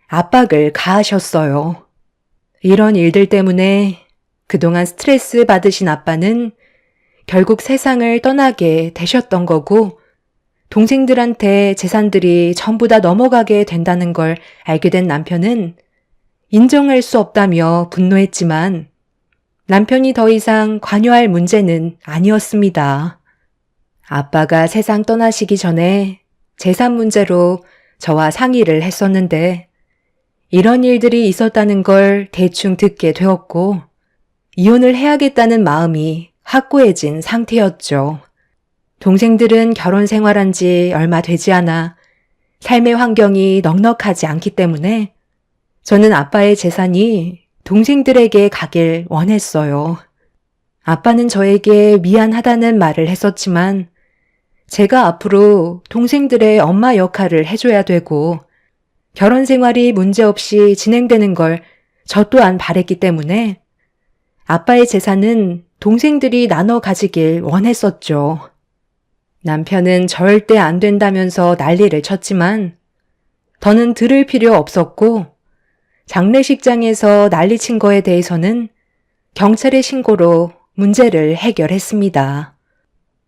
압박을 가하셨어요. 이런 일들 때문에 그동안 스트레스 받으신 아빠는 결국 세상을 떠나게 되셨던 거고 동생들한테 재산들이 전부 다 넘어가게 된다는 걸 알게 된 남편은 인정할 수 없다며 분노했지만 남편이 더 이상 관여할 문제는 아니었습니다. 아빠가 세상 떠나시기 전에 재산 문제로 저와 상의를 했었는데 이런 일들이 있었다는 걸 대충 듣게 되었고 이혼을 해야겠다는 마음이 확고해진 상태였죠. 동생들은 결혼 생활한 지 얼마 되지 않아 삶의 환경이 넉넉하지 않기 때문에 저는 아빠의 재산이 동생들에게 가길 원했어요. 아빠는 저에게 미안하다는 말을 했었지만 제가 앞으로 동생들의 엄마 역할을 해줘야 되고 결혼 생활이 문제없이 진행되는 걸 저 또한 바랬기 때문에 아빠의 재산은 동생들이 나눠 가지길 원했었죠. 남편은 절대 안 된다면서 난리를 쳤지만 더는 들을 필요 없었고 장례식장에서 난리친 거에 대해서는 경찰에 신고로 문제를 해결했습니다.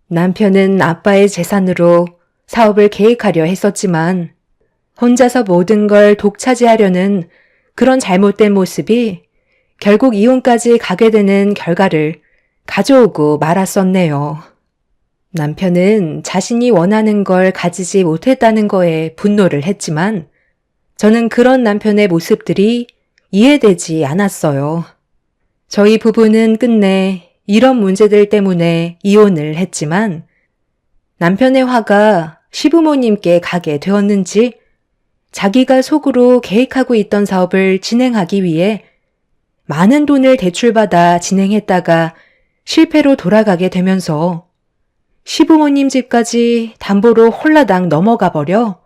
남편은 아빠의 재산으로 사업을 계획하려 했었지만 혼자서 모든 걸 독차지하려는 그런 잘못된 모습이 결국 이혼까지 가게 되는 결과를 가져오고 말았었네요. 남편은 자신이 원하는 걸 가지지 못했다는 거에 분노를 했지만 저는 그런 남편의 모습들이 이해되지 않았어요. 저희 부부는 끝내 이런 문제들 때문에 이혼을 했지만 남편의 화가 시부모님께 가게 되었는지 자기가 속으로 계획하고 있던 사업을 진행하기 위해 많은 돈을 대출받아 진행했다가 실패로 돌아가게 되면서 시부모님 집까지 담보로 홀라당 넘어가 버려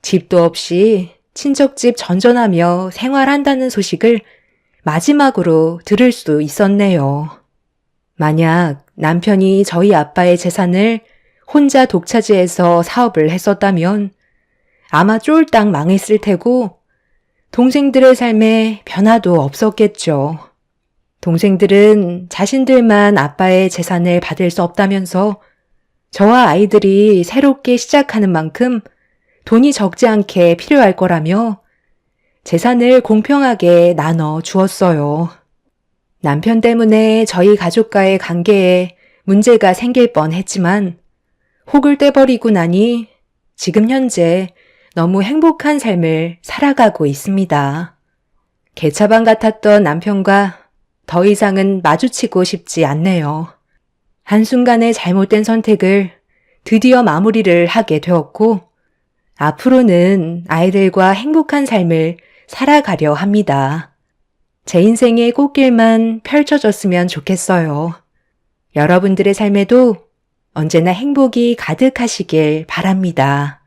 집도 없이 친척집 전전하며 생활한다는 소식을 마지막으로 들을 수 있었네요. 만약 남편이 저희 아빠의 재산을 혼자 독차지해서 사업을 했었다면 아마 쫄딱 망했을 테고 동생들의 삶에 변화도 없었겠죠. 동생들은 자신들만 아빠의 재산을 받을 수 없다면서 저와 아이들이 새롭게 시작하는 만큼 돈이 적지 않게 필요할 거라며 재산을 공평하게 나눠 주었어요. 남편 때문에 저희 가족과의 관계에 문제가 생길 뻔했지만 혹을 떼버리고 나니 지금 현재 너무 행복한 삶을 살아가고 있습니다. 개차반 같았던 남편과 더 이상은 마주치고 싶지 않네요. 한순간의 잘못된 선택을 드디어 마무리를 하게 되었고 앞으로는 아이들과 행복한 삶을 살아가려 합니다. 제 인생의 꽃길만 펼쳐졌으면 좋겠어요. 여러분들의 삶에도 언제나 행복이 가득하시길 바랍니다.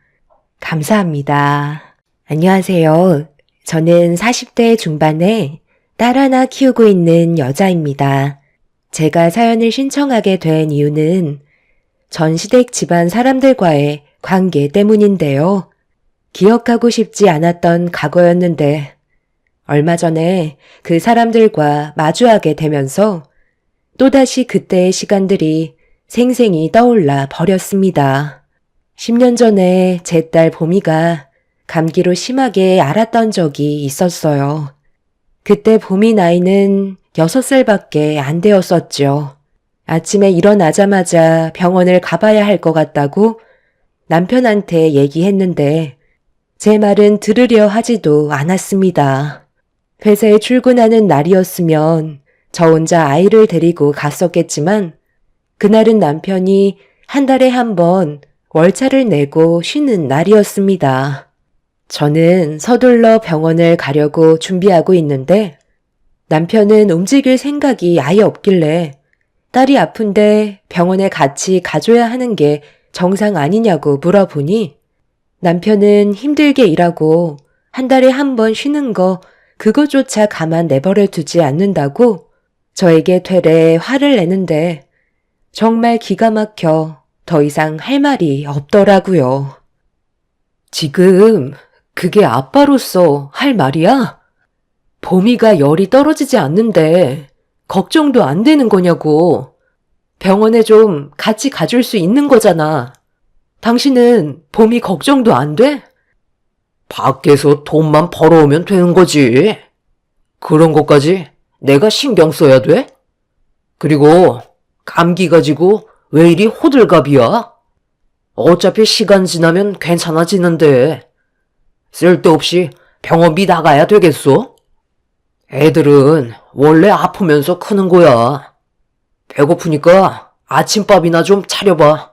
감사합니다. 안녕하세요. 저는 40대 중반에 딸 하나 키우고 있는 여자입니다. 제가 사연을 신청하게 된 이유는 전 시댁 집안 사람들과의 관계 때문인데요. 기억하고 싶지 않았던 과거였는데 얼마 전에 그 사람들과 마주하게 되면서 또다시 그때의 시간들이 생생히 떠올라 버렸습니다. 10년 전에 제 딸 보미가 감기로 심하게 앓았던 적이 있었어요. 그때 보미 나이는 6살밖에 안 되었었죠. 아침에 일어나자마자 병원을 가봐야 할 것 같다고 남편한테 얘기했는데 제 말은 들으려 하지도 않았습니다. 회사에 출근하는 날이었으면 저 혼자 아이를 데리고 갔었겠지만 그날은 남편이 한 달에 한 번 월차를 내고 쉬는 날이었습니다. 저는 서둘러 병원을 가려고 준비하고 있는데 남편은 움직일 생각이 아예 없길래 딸이 아픈데 병원에 같이 가줘야 하는 게 정상 아니냐고 물어보니 남편은 힘들게 일하고 한 달에 한 번 쉬는 거 그거조차 가만 내버려 두지 않는다고 저에게 되레 화를 내는데 정말 기가 막혀 더 이상 할 말이 없더라고요. 지금 그게 아빠로서 할 말이야? 봄이가 열이 떨어지지 않는데 걱정도 안 되는 거냐고. 병원에 좀 같이 가줄 수 있는 거잖아. 당신은 봄이 걱정도 안 돼? 밖에서 돈만 벌어오면 되는 거지. 그런 것까지 내가 신경 써야 돼? 그리고 감기 가지고 왜 이리 호들갑이야? 어차피 시간 지나면 괜찮아지는데 쓸데없이 병원비 나가야 되겠어? 애들은 원래 아프면서 크는 거야. 배고프니까 아침밥이나 좀 차려봐.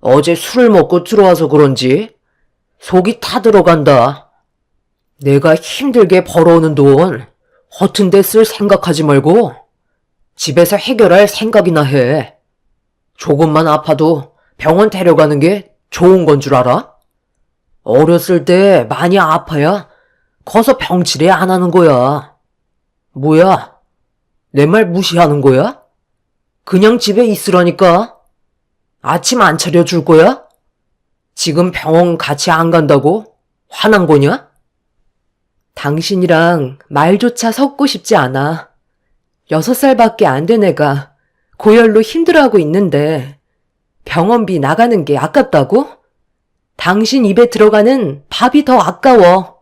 어제 술을 먹고 들어와서 그런지 속이 타들어간다. 내가 힘들게 벌어오는 돈 허튼 데 쓸 생각하지 말고 집에서 해결할 생각이나 해. 조금만 아파도 병원 데려가는 게 좋은 건 줄 알아? 어렸을 때 많이 아파야 커서 병치레 안 하는 거야. 뭐야? 내 말 무시하는 거야? 그냥 집에 있으라니까. 아침 안 차려줄 거야? 지금 병원 같이 안 간다고? 화난 거냐? 당신이랑 말조차 섞고 싶지 않아. 6살밖에 안 된 애가 고열로 힘들어하고 있는데 병원비 나가는 게 아깝다고? 당신 입에 들어가는 밥이 더 아까워.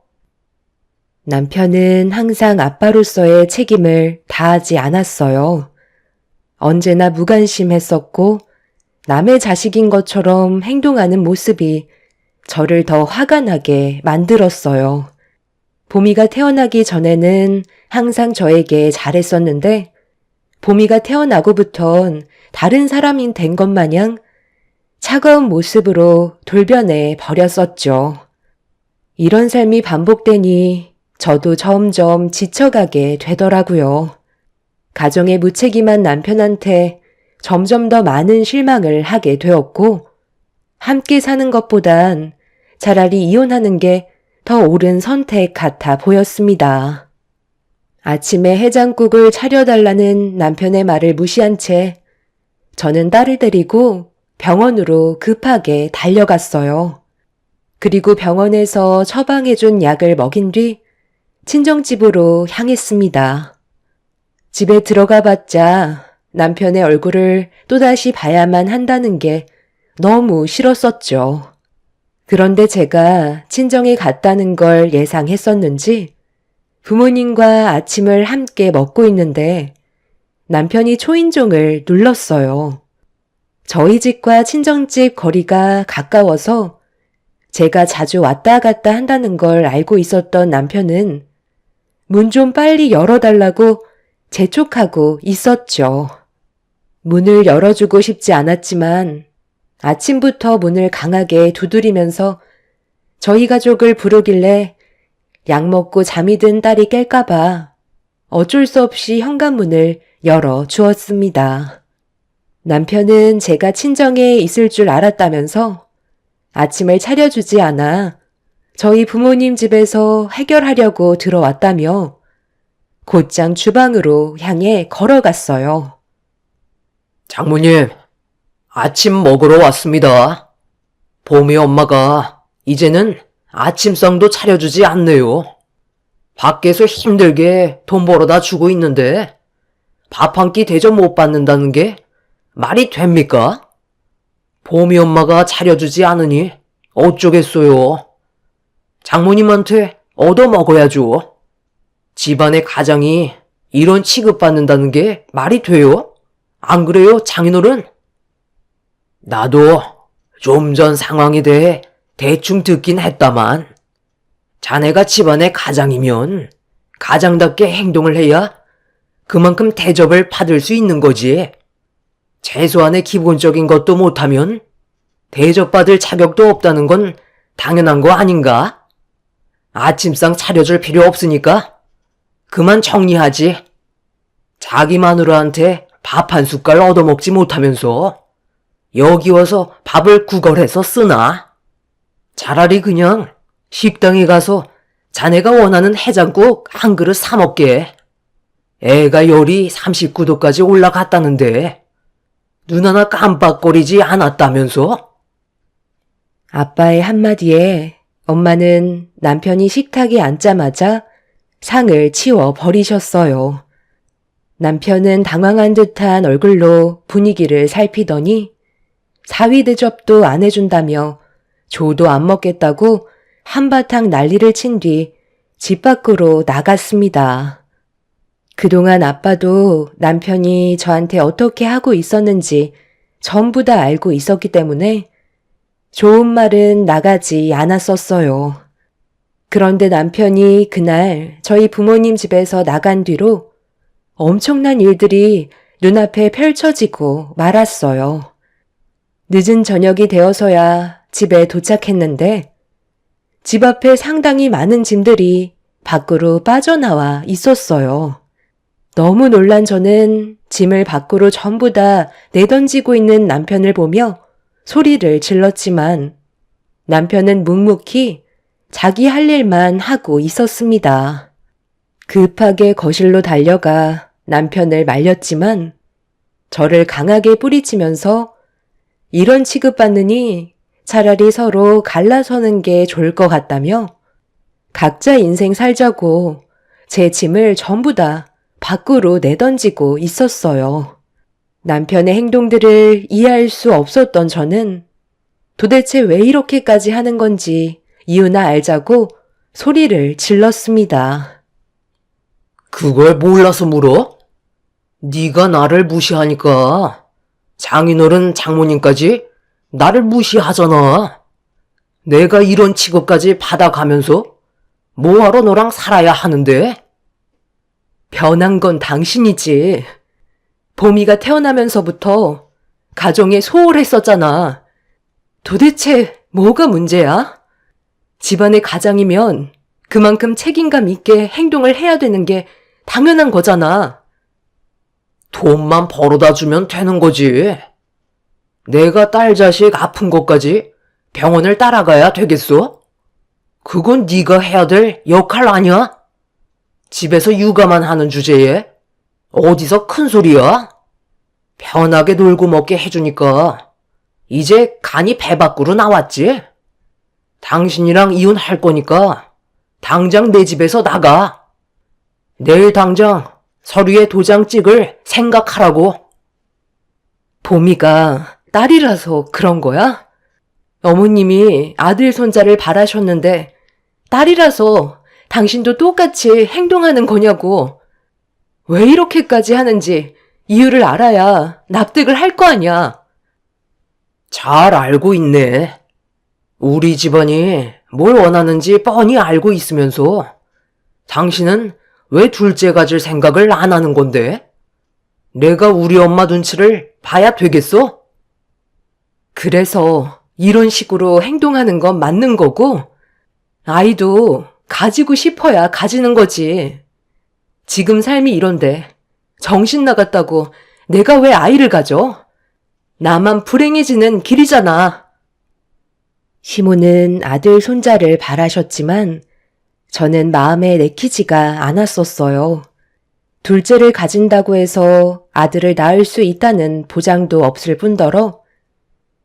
남편은 항상 아빠로서의 책임을 다하지 않았어요. 언제나 무관심했었고 남의 자식인 것처럼 행동하는 모습이 저를 더 화가 나게 만들었어요. 봄이가 태어나기 전에는 항상 저에게 잘했었는데 봄이가 태어나고부턴 다른 사람이 된 것 마냥 차가운 모습으로 돌변해 버렸었죠. 이런 삶이 반복되니 저도 점점 지쳐가게 되더라고요. 가정의 무책임한 남편한테 점점 더 많은 실망을 하게 되었고 함께 사는 것보단 차라리 이혼하는 게 더 옳은 선택 같아 보였습니다. 아침에 해장국을 차려달라는 남편의 말을 무시한 채 저는 딸을 데리고 병원으로 급하게 달려갔어요. 그리고 병원에서 처방해준 약을 먹인 뒤 친정집으로 향했습니다. 집에 들어가 봤자 남편의 얼굴을 또다시 봐야만 한다는 게 너무 싫었었죠. 그런데 제가 친정에 갔다는 걸 예상했었는지 부모님과 아침을 함께 먹고 있는데 남편이 초인종을 눌렀어요. 저희 집과 친정집 거리가 가까워서 제가 자주 왔다 갔다 한다는 걸 알고 있었던 남편은 문 좀 빨리 열어달라고 재촉하고 있었죠. 문을 열어주고 싶지 않았지만 아침부터 문을 강하게 두드리면서 저희 가족을 부르길래 약 먹고 잠이 든 딸이 깰까봐 어쩔 수 없이 현관문을 열어 주었습니다. 남편은 제가 친정에 있을 줄 알았다면서 아침을 차려주지 않아 저희 부모님 집에서 해결하려고 들어왔다며 곧장 주방으로 향해 걸어갔어요. 장모님, 아침 먹으러 왔습니다. 봄이 엄마가 이제는 아침상도 차려주지 않네요. 밖에서 힘들게 돈 벌어다 주고 있는데 밥 한 끼 대접 못 받는다는 게 말이 됩니까? 봄이 엄마가 차려주지 않으니 어쩌겠어요. 장모님한테 얻어먹어야죠. 집안의 가장이 이런 취급받는다는 게 말이 돼요? 안 그래요, 장인어른? 나도 좀 전 상황에 대해 대충 듣긴 했다만, 자네가 집안의 가장이면 가장답게 행동을 해야 그만큼 대접을 받을 수 있는 거지. 최소한의 기본적인 것도 못하면 대접받을 자격도 없다는 건 당연한 거 아닌가? 아침상 차려줄 필요 없으니까 그만 정리하지. 자기 마누라한테 밥 한 숟갈 얻어먹지 못하면서 여기 와서 밥을 구걸해서 쓰나? 차라리 그냥 식당에 가서 자네가 원하는 해장국 한 그릇 사 먹게. 애가 열이 39도까지 올라갔다는데 눈 하나 깜빡거리지 않았다면서? 아빠의 한마디에 엄마는 남편이 식탁에 앉자마자 상을 치워 버리셨어요. 남편은 당황한 듯한 얼굴로 분위기를 살피더니 사위 대접도 안 해준다며 조도 안 먹겠다고 한바탕 난리를 친 뒤 집 밖으로 나갔습니다. 그동안 아빠도 남편이 저한테 어떻게 하고 있었는지 전부 다 알고 있었기 때문에 좋은 말은 나가지 않았었어요. 그런데 남편이 그날 저희 부모님 집에서 나간 뒤로 엄청난 일들이 눈앞에 펼쳐지고 말았어요. 늦은 저녁이 되어서야 집에 도착했는데 집 앞에 상당히 많은 짐들이 밖으로 빠져나와 있었어요. 너무 놀란 저는 짐을 밖으로 전부 다 내던지고 있는 남편을 보며 소리를 질렀지만 남편은 묵묵히 자기 할 일만 하고 있었습니다. 급하게 거실로 달려가 남편을 말렸지만 저를 강하게 뿌리치면서 이런 취급받느니 차라리 서로 갈라서는 게 좋을 것 같다며 각자 인생 살자고 제 짐을 전부 다 밖으로 내던지고 있었어요. 남편의 행동들을 이해할 수 없었던 저는 도대체 왜 이렇게까지 하는 건지 이유나 알자고 소리를 질렀습니다. 그걸 몰라서 물어? 네가 나를 무시하니까 장인어른 장모님까지 나를 무시하잖아. 내가 이런 취급까지 받아가면서 뭐하러 너랑 살아야 하는데? 변한 건 당신이지. 보미가 태어나면서부터 가정에 소홀했었잖아. 도대체 뭐가 문제야? 집안의 가장이면 그만큼 책임감 있게 행동을 해야 되는 게 당연한 거잖아. 돈만 벌어다 주면 되는 거지. 내가 딸 자식 아픈 것까지 병원을 따라가야 되겠어? 그건 네가 해야 될 역할 아니야? 집에서 육아만 하는 주제에 어디서 큰 소리야? 편하게 놀고 먹게 해주니까 이제 간이 배 밖으로 나왔지? 당신이랑 이혼할 거니까 당장 내 집에서 나가. 내일 당장 서류에 도장 찍을 생각하라고. 보미가 딸이라서 그런 거야? 어머님이 아들 손자를 바라셨는데 딸이라서 당신도 똑같이 행동하는 거냐고. 왜 이렇게까지 하는지 이유를 알아야 납득을 할 거 아니야. 잘 알고 있네. 우리 집안이 뭘 원하는지 뻔히 알고 있으면서 당신은 왜 둘째 가질 생각을 안 하는 건데? 내가 우리 엄마 눈치를 봐야 되겠어? 그래서 이런 식으로 행동하는 건 맞는 거고 아이도 가지고 싶어야 가지는 거지. 지금 삶이 이런데 정신 나갔다고 내가 왜 아이를 가져? 나만 불행해지는 길이잖아. 시모는 아들 손자를 바라셨지만 저는 마음에 내키지가 않았었어요. 둘째를 가진다고 해서 아들을 낳을 수 있다는 보장도 없을 뿐더러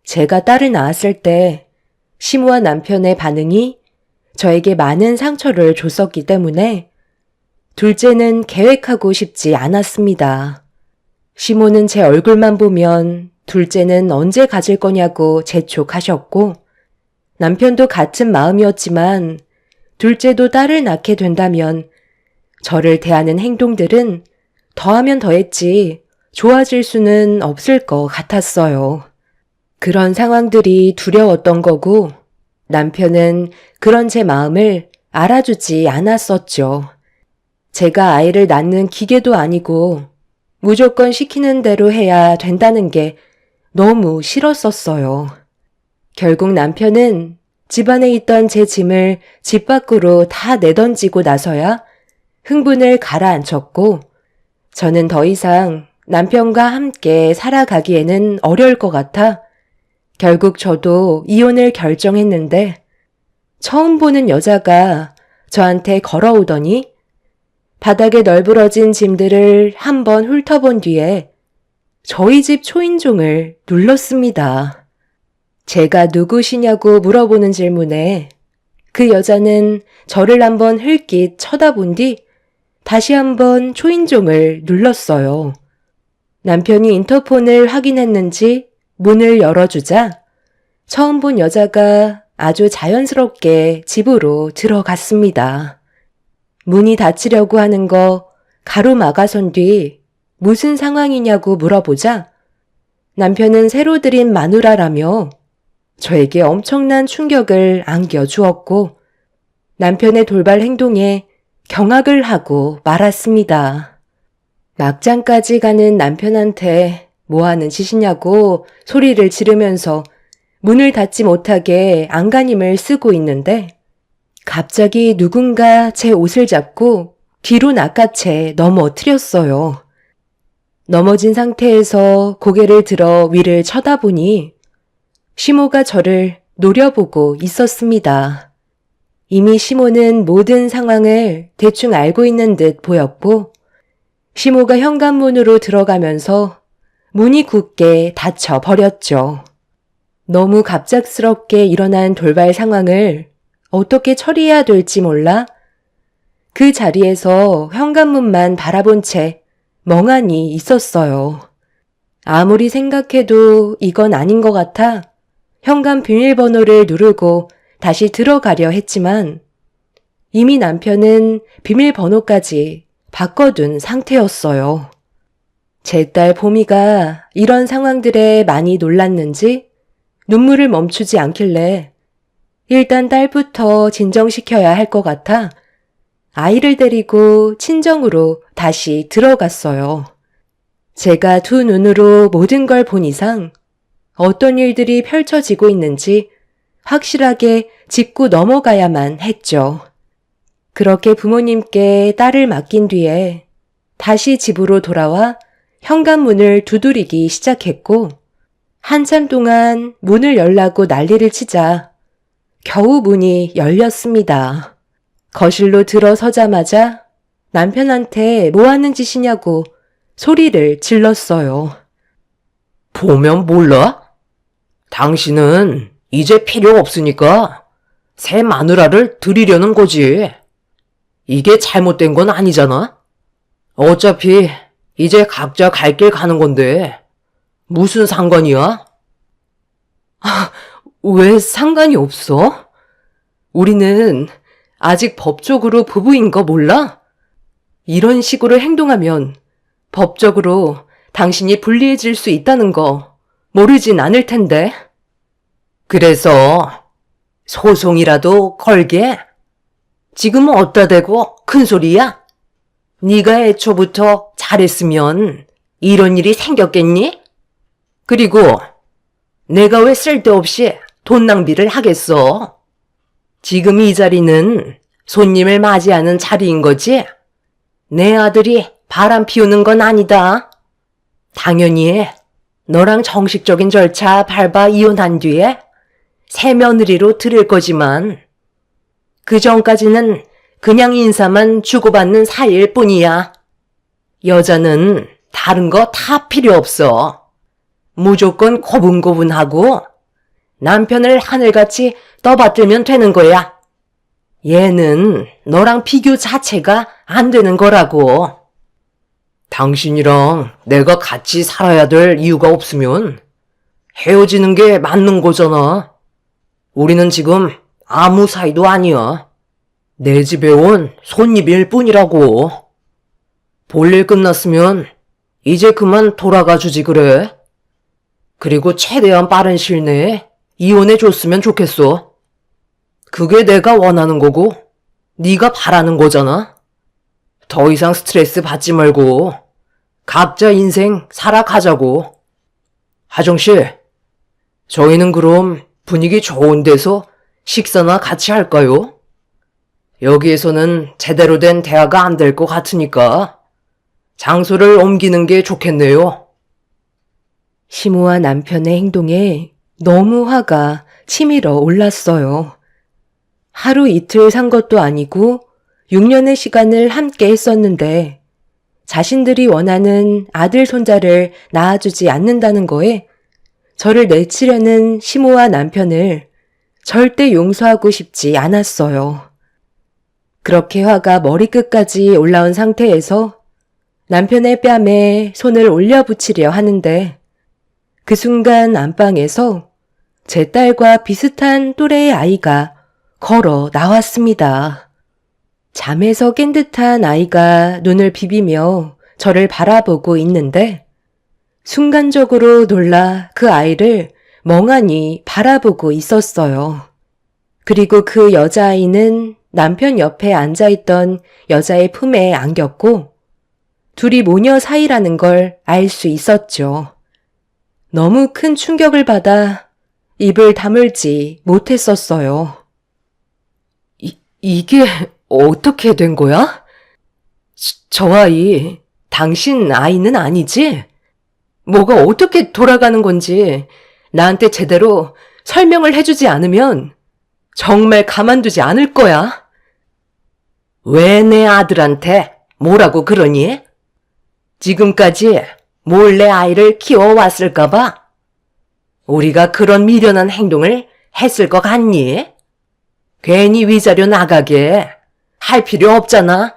제가 딸을 낳았을 때 시모와 남편의 반응이 저에게 많은 상처를 줬었기 때문에 둘째는 계획하고 싶지 않았습니다. 시모는 제 얼굴만 보면 둘째는 언제 가질 거냐고 재촉하셨고 남편도 같은 마음이었지만 둘째도 딸을 낳게 된다면 저를 대하는 행동들은 더하면 더했지 좋아질 수는 없을 것 같았어요. 그런 상황들이 두려웠던 거고 남편은 그런 제 마음을 알아주지 않았었죠. 제가 아이를 낳는 기계도 아니고 무조건 시키는 대로 해야 된다는 게 너무 싫었었어요. 결국 남편은 집안에 있던 제 짐을 집 밖으로 다 내던지고 나서야 흥분을 가라앉혔고 저는 더 이상 남편과 함께 살아가기에는 어려울 것 같아 결국 저도 이혼을 결정했는데 처음 보는 여자가 저한테 걸어오더니 바닥에 널브러진 짐들을 한번 훑어본 뒤에 저희 집 초인종을 눌렀습니다. 제가 누구시냐고 물어보는 질문에 그 여자는 저를 한번 흘낏 쳐다본 뒤 다시 한번 초인종을 눌렀어요. 남편이 인터폰을 확인했는지 문을 열어주자 처음 본 여자가 아주 자연스럽게 집으로 들어갔습니다. 문이 닫히려고 하는 거 가로막아선 뒤 무슨 상황이냐고 물어보자 남편은 새로 들인 마누라라며 저에게 엄청난 충격을 안겨주었고 남편의 돌발 행동에 경악을 하고 말았습니다. 막장까지 가는 남편한테 뭐하는 짓이냐고 소리를 지르면서 문을 닫지 못하게 안간힘을 쓰고 있는데 갑자기 누군가 제 옷을 잡고 뒤로 낚아채 넘어뜨렸어요. 넘어진 상태에서 고개를 들어 위를 쳐다보니 시모가 저를 노려보고 있었습니다. 이미 시모는 모든 상황을 대충 알고 있는 듯 보였고 시모가 현관문으로 들어가면서 문이 굳게 닫혀버렸죠. 너무 갑작스럽게 일어난 돌발 상황을 어떻게 처리해야 될지 몰라 그 자리에서 현관문만 바라본 채 멍하니 있었어요. 아무리 생각해도 이건 아닌 것 같아 현관 비밀번호를 누르고 다시 들어가려 했지만 이미 남편은 비밀번호까지 바꿔둔 상태였어요. 제 딸 보미가 이런 상황들에 많이 놀랐는지 눈물을 멈추지 않길래 일단 딸부터 진정시켜야 할 것 같아 아이를 데리고 친정으로 다시 들어갔어요. 제가 두 눈으로 모든 걸 본 이상 어떤 일들이 펼쳐지고 있는지 확실하게 짚고 넘어가야만 했죠. 그렇게 부모님께 딸을 맡긴 뒤에 다시 집으로 돌아와 현관문을 두드리기 시작했고 한참 동안 문을 열라고 난리를 치자 겨우 문이 열렸습니다. 거실로 들어서자마자 남편한테 뭐 하는 짓이냐고 소리를 질렀어요. 보면 몰라? 당신은 이제 필요 없으니까 새 마누라를 들이려는 거지. 이게 잘못된 건 아니잖아? 어차피 이제 각자 갈 길 가는 건데 무슨 상관이야? 왜 상관이 없어? 우리는 아직 법적으로 부부인 거 몰라? 이런 식으로 행동하면 법적으로 당신이 불리해질 수 있다는 거 모르진 않을 텐데. 그래서 소송이라도 걸게? 지금 어디다 대고 큰 소리야? 네가 애초부터 잘했으면 이런 일이 생겼겠니? 그리고 내가 왜 쓸데없이 돈 낭비를 하겠어? 지금 이 자리는 손님을 맞이하는 자리인 거지? 내 아들이 바람 피우는 건 아니다. 당연히 너랑 정식적인 절차 밟아 이혼한 뒤에 새 며느리로 들일 거지만 그 전까지는 그냥 인사만 주고받는 사이일 뿐이야. 여자는 다른 거 다 필요 없어. 무조건 고분고분하고 남편을 하늘같이 떠받들면 되는 거야. 얘는 너랑 비교 자체가 안 되는 거라고. 당신이랑 내가 같이 살아야 될 이유가 없으면 헤어지는 게 맞는 거잖아. 우리는 지금 아무 사이도 아니야. 내 집에 온 손님일 뿐이라고. 볼일 끝났으면 이제 그만 돌아가 주지 그래. 그리고 최대한 빠른 시일 내에 이혼해 줬으면 좋겠어. 그게 내가 원하는 거고 네가 바라는 거잖아. 더 이상 스트레스 받지 말고 각자 인생 살아가자고. 하정씨, 저희는 그럼 분위기 좋은 데서 식사나 같이 할까요? 여기에서는 제대로 된 대화가 안 될 것 같으니까 장소를 옮기는 게 좋겠네요. 시모와 남편의 행동에 너무 화가 치밀어 올랐어요. 하루 이틀 산 것도 아니고 6년의 시간을 함께 했었는데 자신들이 원하는 아들 손자를 낳아주지 않는다는 거에 저를 내치려는 시모와 남편을 절대 용서하고 싶지 않았어요. 그렇게 화가 머리끝까지 올라온 상태에서 남편의 뺨에 손을 올려붙이려 하는데 그 순간 안방에서 제 딸과 비슷한 또래의 아이가 걸어 나왔습니다. 잠에서 깬 듯한 아이가 눈을 비비며 저를 바라보고 있는데 순간적으로 놀라 그 아이를 멍하니 바라보고 있었어요. 그리고 그 여자아이는 남편 옆에 앉아있던 여자의 품에 안겼고 둘이 모녀 사이라는 걸 알 수 있었죠. 너무 큰 충격을 받아 입을 다물지 못했었어요. 이게 어떻게 된 거야? 저 아이, 당신 아이는 아니지? 뭐가 어떻게 돌아가는 건지 나한테 제대로 설명을 해주지 않으면 정말 가만두지 않을 거야. 왜 내 아들한테 뭐라고 그러니? 지금까지 몰래 아이를 키워왔을까봐? 우리가 그런 미련한 행동을 했을 것 같니? 괜히 위자료 나가게 할 필요 없잖아.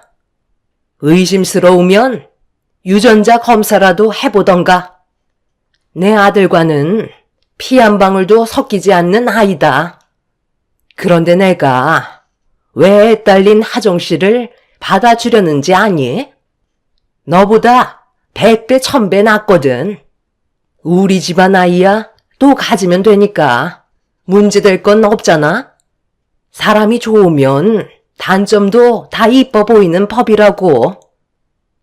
의심스러우면 유전자 검사라도 해보던가. 내 아들과는 피 한 방울도 섞이지 않는 아이다. 그런데 내가 왜 애딸린 하정씨를 받아주려는지 아니? 너보다 100배 1000배 낫거든. 우리 집안 아이야 또 가지면 되니까 문제될 건 없잖아. 사람이 좋으면 단점도 다 이뻐 보이는 법이라고.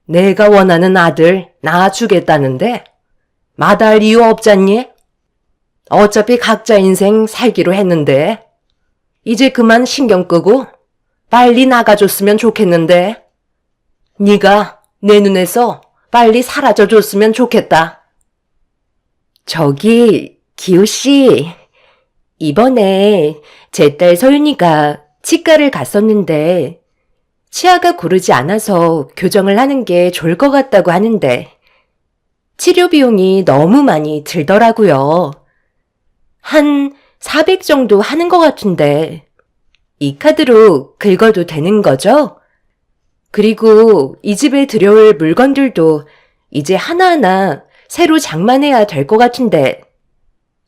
내가 원하는 아들 낳아주겠다는데 마다할 이유 없잖니? 어차피 각자 인생 살기로 했는데 이제 그만 신경 끄고 빨리 나가줬으면 좋겠는데 네가 내 눈에서 빨리 사라져줬으면 좋겠다. 저기 기호씨, 이번에 제 딸 서윤이가 치과를 갔었는데 치아가 고르지 않아서 교정을 하는 게 좋을 것 같다고 하는데 치료 비용이 너무 많이 들더라고요. 한 400 정도 하는 것 같은데 이 카드로 긁어도 되는 거죠? 그리고 이 집에 들여올 물건들도 이제 하나하나 새로 장만해야 될 것 같은데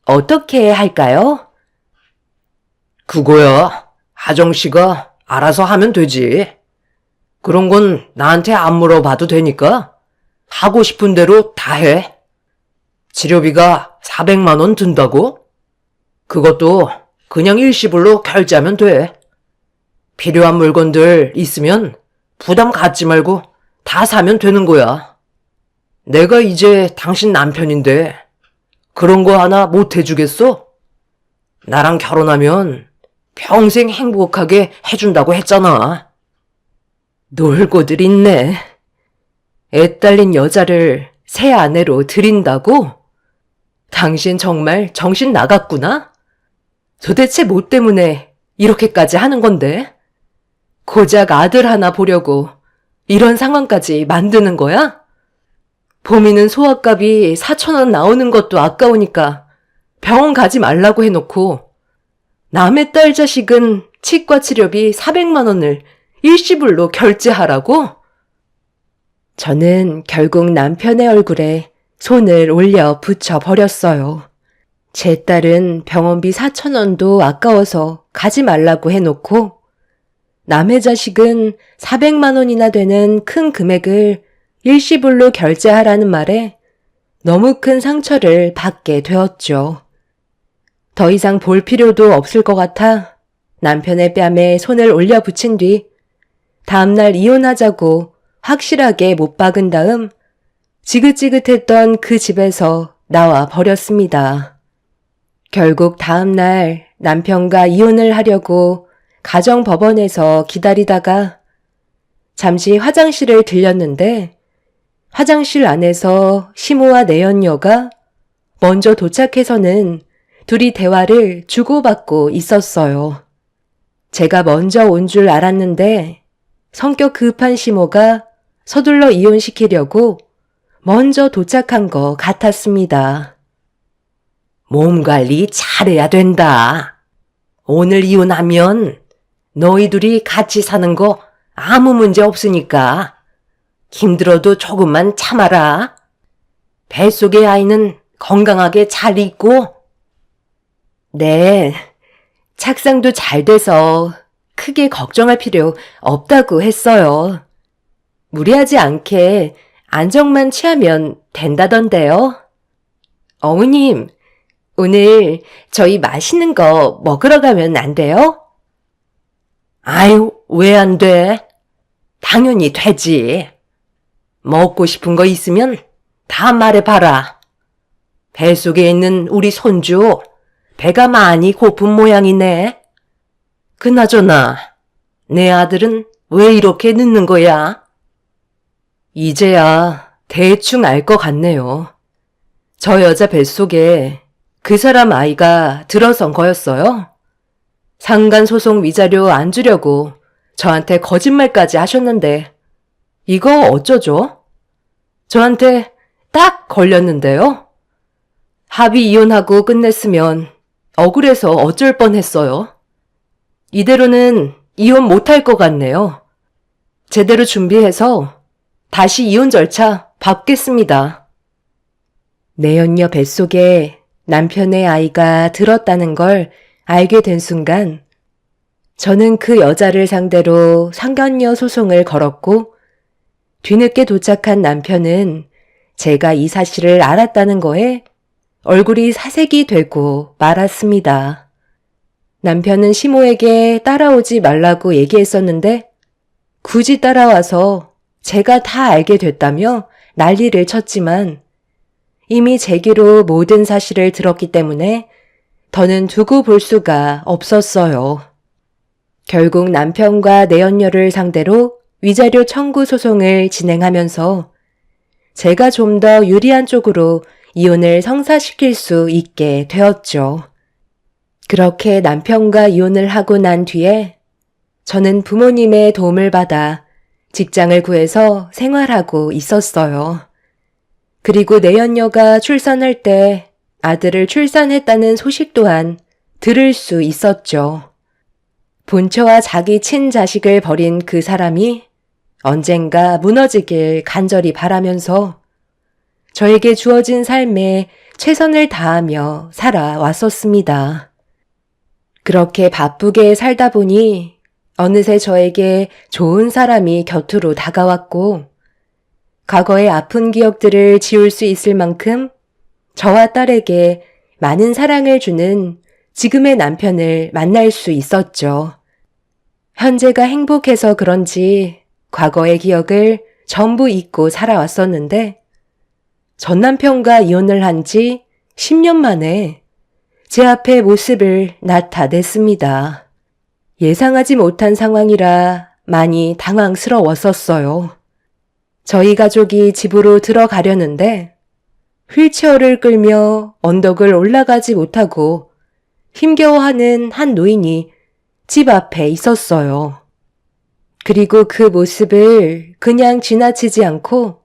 어떻게 할까요? 그거야 하정씨가 알아서 하면 되지. 그런 건 나한테 안 물어봐도 되니까 하고 싶은 대로 다 해. 치료비가 400만 원 든다고? 그것도 그냥 일시불로 결제하면 돼. 필요한 물건들 있으면 부담 갖지 말고 다 사면 되는 거야. 내가 이제 당신 남편인데 그런 거 하나 못 해주겠어? 나랑 결혼하면 평생 행복하게 해준다고 했잖아. 놀고들 있네. 애 딸린 여자를 새 아내로 들인다고? 당신 정말 정신 나갔구나? 도대체 뭐 때문에 이렇게까지 하는 건데? 고작 아들 하나 보려고 이런 상황까지 만드는 거야? 봄이는 소아값이 4,000원 나오는 것도 아까우니까 병원 가지 말라고 해놓고 남의 딸 자식은 치과 치료비 400만 원을 일시불로 결제하라고? 저는 결국 남편의 얼굴에 손을 올려 붙여버렸어요. 제 딸은 병원비 4,000원도 아까워서 가지 말라고 해놓고 남의 자식은 400만 원이나 되는 큰 금액을 일시불로 결제하라는 말에 너무 큰 상처를 받게 되었죠. 더 이상 볼 필요도 없을 것 같아 남편의 뺨에 손을 올려 붙인 뒤 다음날 이혼하자고 확실하게 못 박은 다음 지긋지긋했던 그 집에서 나와 버렸습니다. 결국 다음날 남편과 이혼을 하려고 가정법원에서 기다리다가 잠시 화장실을 들렸는데 화장실 안에서 시모와 내연녀가 먼저 도착해서는 둘이 대화를 주고받고 있었어요. 제가 먼저 온 줄 알았는데 성격 급한 시모가 서둘러 이혼시키려고 먼저 도착한 것 같았습니다. 몸 관리 잘해야 된다. 오늘 이혼하면 너희 둘이 같이 사는 거 아무 문제 없으니까 힘들어도 조금만 참아라. 뱃속의 아이는 건강하게 잘 있고. 네, 착상도 잘 돼서 크게 걱정할 필요 없다고 했어요. 무리하지 않게 안정만 취하면 된다던데요. 어머님, 오늘 저희 맛있는 거 먹으러 가면 안 돼요? 아유, 왜 안 돼? 당연히 되지. 먹고 싶은 거 있으면 다 말해봐라. 뱃속에 있는 우리 손주, 배가 많이 고픈 모양이네. 그나저나, 내 아들은 왜 이렇게 늦는 거야? 이제야 대충 알 것 같네요. 저 여자 뱃속에 그 사람 아이가 들어선 거였어요. 상간소송 위자료 안 주려고 저한테 거짓말까지 하셨는데 이거 어쩌죠? 저한테 딱 걸렸는데요. 합의 이혼하고 끝냈으면 억울해서 어쩔 뻔했어요. 이대로는 이혼 못할 것 같네요. 제대로 준비해서 다시 이혼 절차 밟겠습니다. 내연녀 뱃속에 남편의 아이가 들었다는 걸 알게 된 순간 저는 그 여자를 상대로 상간녀 소송을 걸었고 뒤늦게 도착한 남편은 제가 이 사실을 알았다는 거에 얼굴이 사색이 되고 말았습니다. 남편은 시모에게 따라오지 말라고 얘기했었는데 굳이 따라와서 제가 다 알게 됐다며 난리를 쳤지만 이미 제 귀로 모든 사실을 들었기 때문에 더는 두고 볼 수가 없었어요. 결국 남편과 내연녀를 상대로 위자료 청구 소송을 진행하면서 제가 좀 더 유리한 쪽으로 이혼을 성사시킬 수 있게 되었죠. 그렇게 남편과 이혼을 하고 난 뒤에 저는 부모님의 도움을 받아 직장을 구해서 생활하고 있었어요. 그리고 내연녀가 출산할 때 아들을 출산했다는 소식 또한 들을 수 있었죠. 본처와 자기 친자식을 버린 그 사람이 언젠가 무너지길 간절히 바라면서 저에게 주어진 삶에 최선을 다하며 살아왔었습니다. 그렇게 바쁘게 살다 보니 어느새 저에게 좋은 사람이 곁으로 다가왔고 과거의 아픈 기억들을 지울 수 있을 만큼 저와 딸에게 많은 사랑을 주는 지금의 남편을 만날 수 있었죠. 현재가 행복해서 그런지 과거의 기억을 전부 잊고 살아왔었는데 전 남편과 이혼을 한 지 10년 만에 제 앞에 모습을 나타냈습니다. 예상하지 못한 상황이라 많이 당황스러웠었어요. 저희 가족이 집으로 들어가려는데 휠체어를 끌며 언덕을 올라가지 못하고 힘겨워하는 한 노인이 집 앞에 있었어요. 그리고 그 모습을 그냥 지나치지 않고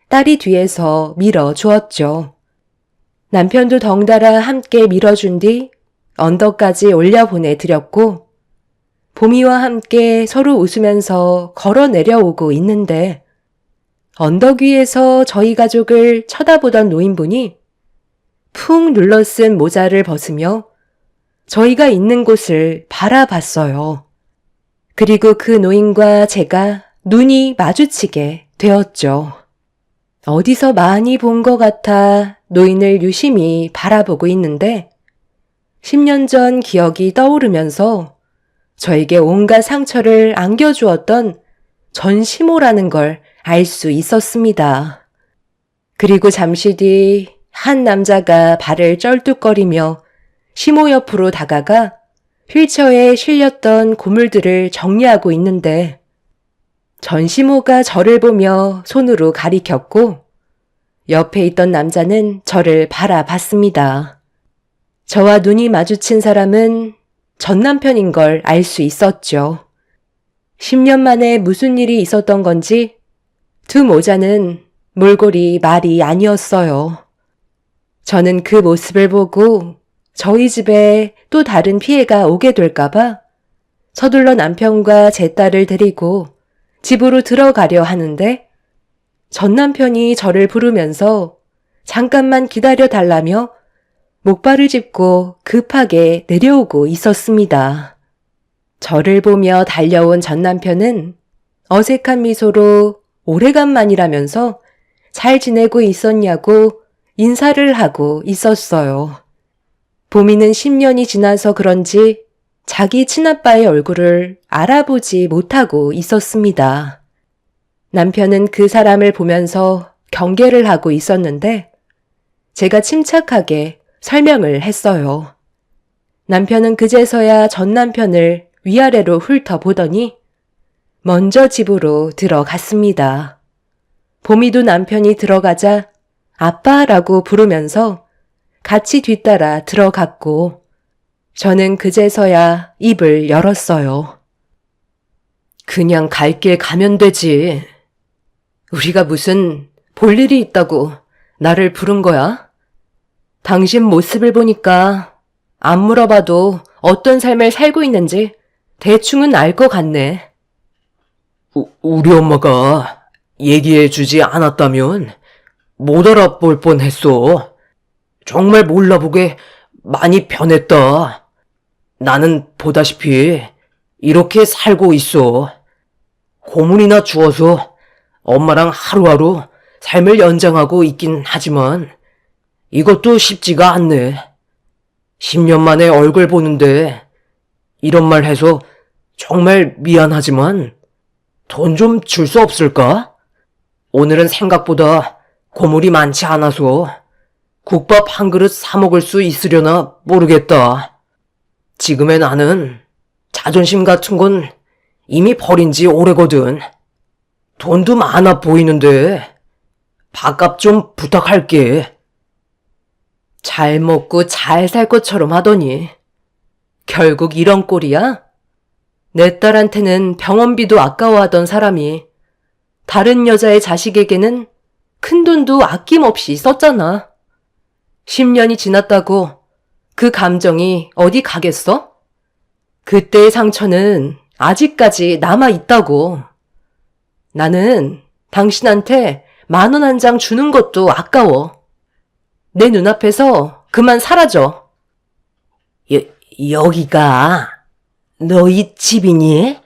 딸이 뒤에서 밀어주었죠. 남편도 덩달아 함께 밀어준 뒤 언덕까지 올려보내드렸고 보미와 함께 서로 웃으면서 걸어 내려오고 있는데 언덕 위에서 저희 가족을 쳐다보던 노인분이 푹 눌러쓴 모자를 벗으며 저희가 있는 곳을 바라봤어요. 그리고 그 노인과 제가 눈이 마주치게 되었죠. 어디서 많이 본 것 같아 노인을 유심히 바라보고 있는데 10년 전 기억이 떠오르면서 저에게 온갖 상처를 안겨주었던 전시모라는 걸 알 수 있었습니다. 그리고 잠시 뒤 한 남자가 발을 쩔뚝거리며 시모 옆으로 다가가 휠체어에 실렸던 고물들을 정리하고 있는데 전시모가 저를 보며 손으로 가리켰고 옆에 있던 남자는 저를 바라봤습니다. 저와 눈이 마주친 사람은 전 남편인 걸 알 수 있었죠. 10년 만에 무슨 일이 있었던 건지 두 모자는 몰골이 말이 아니었어요. 저는 그 모습을 보고 저희 집에 또 다른 피해가 오게 될까봐 서둘러 남편과 제 딸을 데리고 집으로 들어가려 하는데 전 남편이 저를 부르면서 잠깐만 기다려 달라며 목발을 짚고 급하게 내려오고 있었습니다. 저를 보며 달려온 전 남편은 어색한 미소로 오래간만이라면서 잘 지내고 있었냐고 인사를 하고 있었어요. 보미는 10년이 지나서 그런지 자기 친아빠의 얼굴을 알아보지 못하고 있었습니다. 남편은 그 사람을 보면서 경계를 하고 있었는데 제가 침착하게 설명을 했어요. 남편은 그제서야 전 남편을 위아래로 훑어보더니 먼저 집으로 들어갔습니다. 보미도 남편이 들어가자 아빠라고 부르면서 같이 뒤따라 들어갔고 저는 그제서야 입을 열었어요. 그냥 갈 길 가면 되지. 우리가 무슨 볼 일이 있다고 나를 부른 거야? 당신 모습을 보니까 안 물어봐도 어떤 삶을 살고 있는지 대충은 알 것 같네. 우리 엄마가 얘기해 주지 않았다면 못 알아볼 뻔했어. 정말 몰라보게 많이 변했다. 나는 보다시피 이렇게 살고 있어. 고문이나 주워서 엄마랑 하루하루 삶을 연장하고 있긴 하지만 이것도 쉽지가 않네. 10년 만에 얼굴 보는데 이런 말 해서 정말 미안하지만 돈 좀 줄 수 없을까? 오늘은 생각보다 고물이 많지 않아서 국밥 한 그릇 사 먹을 수 있으려나 모르겠다. 지금의 나는 자존심 같은 건 이미 버린 지 오래거든. 돈도 많아 보이는데 밥값 좀 부탁할게. 잘 먹고 잘 살 것처럼 하더니 결국 이런 꼴이야? 내 딸한테는 병원비도 아까워하던 사람이 다른 여자의 자식에게는 큰돈도 아낌없이 썼잖아. 10년이 지났다고 그 감정이 어디 가겠어? 그때의 상처는 아직까지 남아있다고. 나는 당신한테 10,000원 한 장 주는 것도 아까워. 내 눈앞에서 그만 사라져. 여기가 너희 집이니?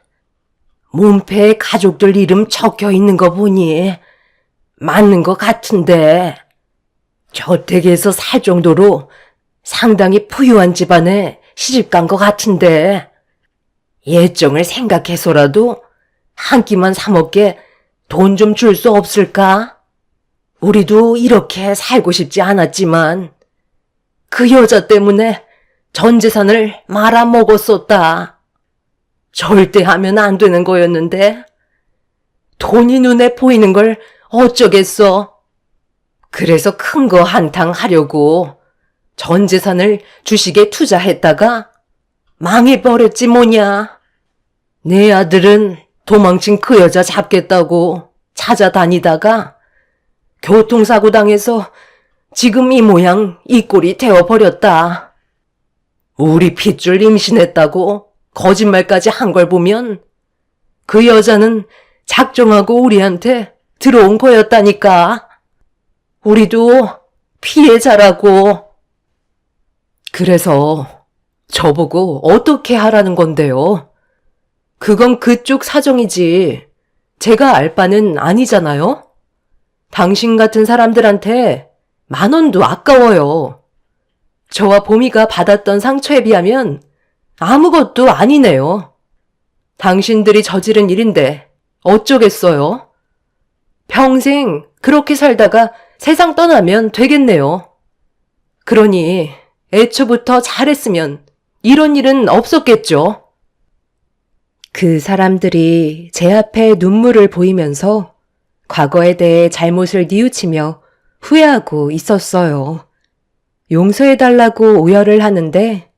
문패에 가족들 이름 적혀 있는 거 보니 맞는 것 같은데 저택에서 살 정도로 상당히 부유한 집안에 시집 간 것 같은데 예정을 생각해서라도 한 끼만 사 먹게 돈 좀 줄 수 없을까? 우리도 이렇게 살고 싶지 않았지만 그 여자 때문에 전 재산을 말아먹었었다. 절대 하면 안 되는 거였는데 돈이 눈에 보이는 걸 어쩌겠어. 그래서 큰 거 한탕 하려고 전 재산을 주식에 투자했다가 망해버렸지 뭐냐. 내 아들은 도망친 그 여자 잡겠다고 찾아다니다가 교통사고 당해서 지금 이 모양 이 꼴이 되어버렸다. 우리 핏줄 임신했다고 거짓말까지 한 걸 보면 그 여자는 작정하고 우리한테 들어온 거였다니까. 우리도 피해자라고. 그래서 저보고 어떻게 하라는 건데요? 그건 그쪽 사정이지 제가 알 바는 아니잖아요? 당신 같은 사람들한테 10,000원도 아까워요. 저와 보미가 받았던 상처에 비하면 아무것도 아니네요. 당신들이 저지른 일인데 어쩌겠어요? 평생 그렇게 살다가 세상 떠나면 되겠네요. 그러니 애초부터 잘했으면 이런 일은 없었겠죠. 그 사람들이 제 앞에 눈물을 보이면서 과거에 대해 잘못을 뉘우치며 후회하고 있었어요. 용서해달라고 오열을 하는데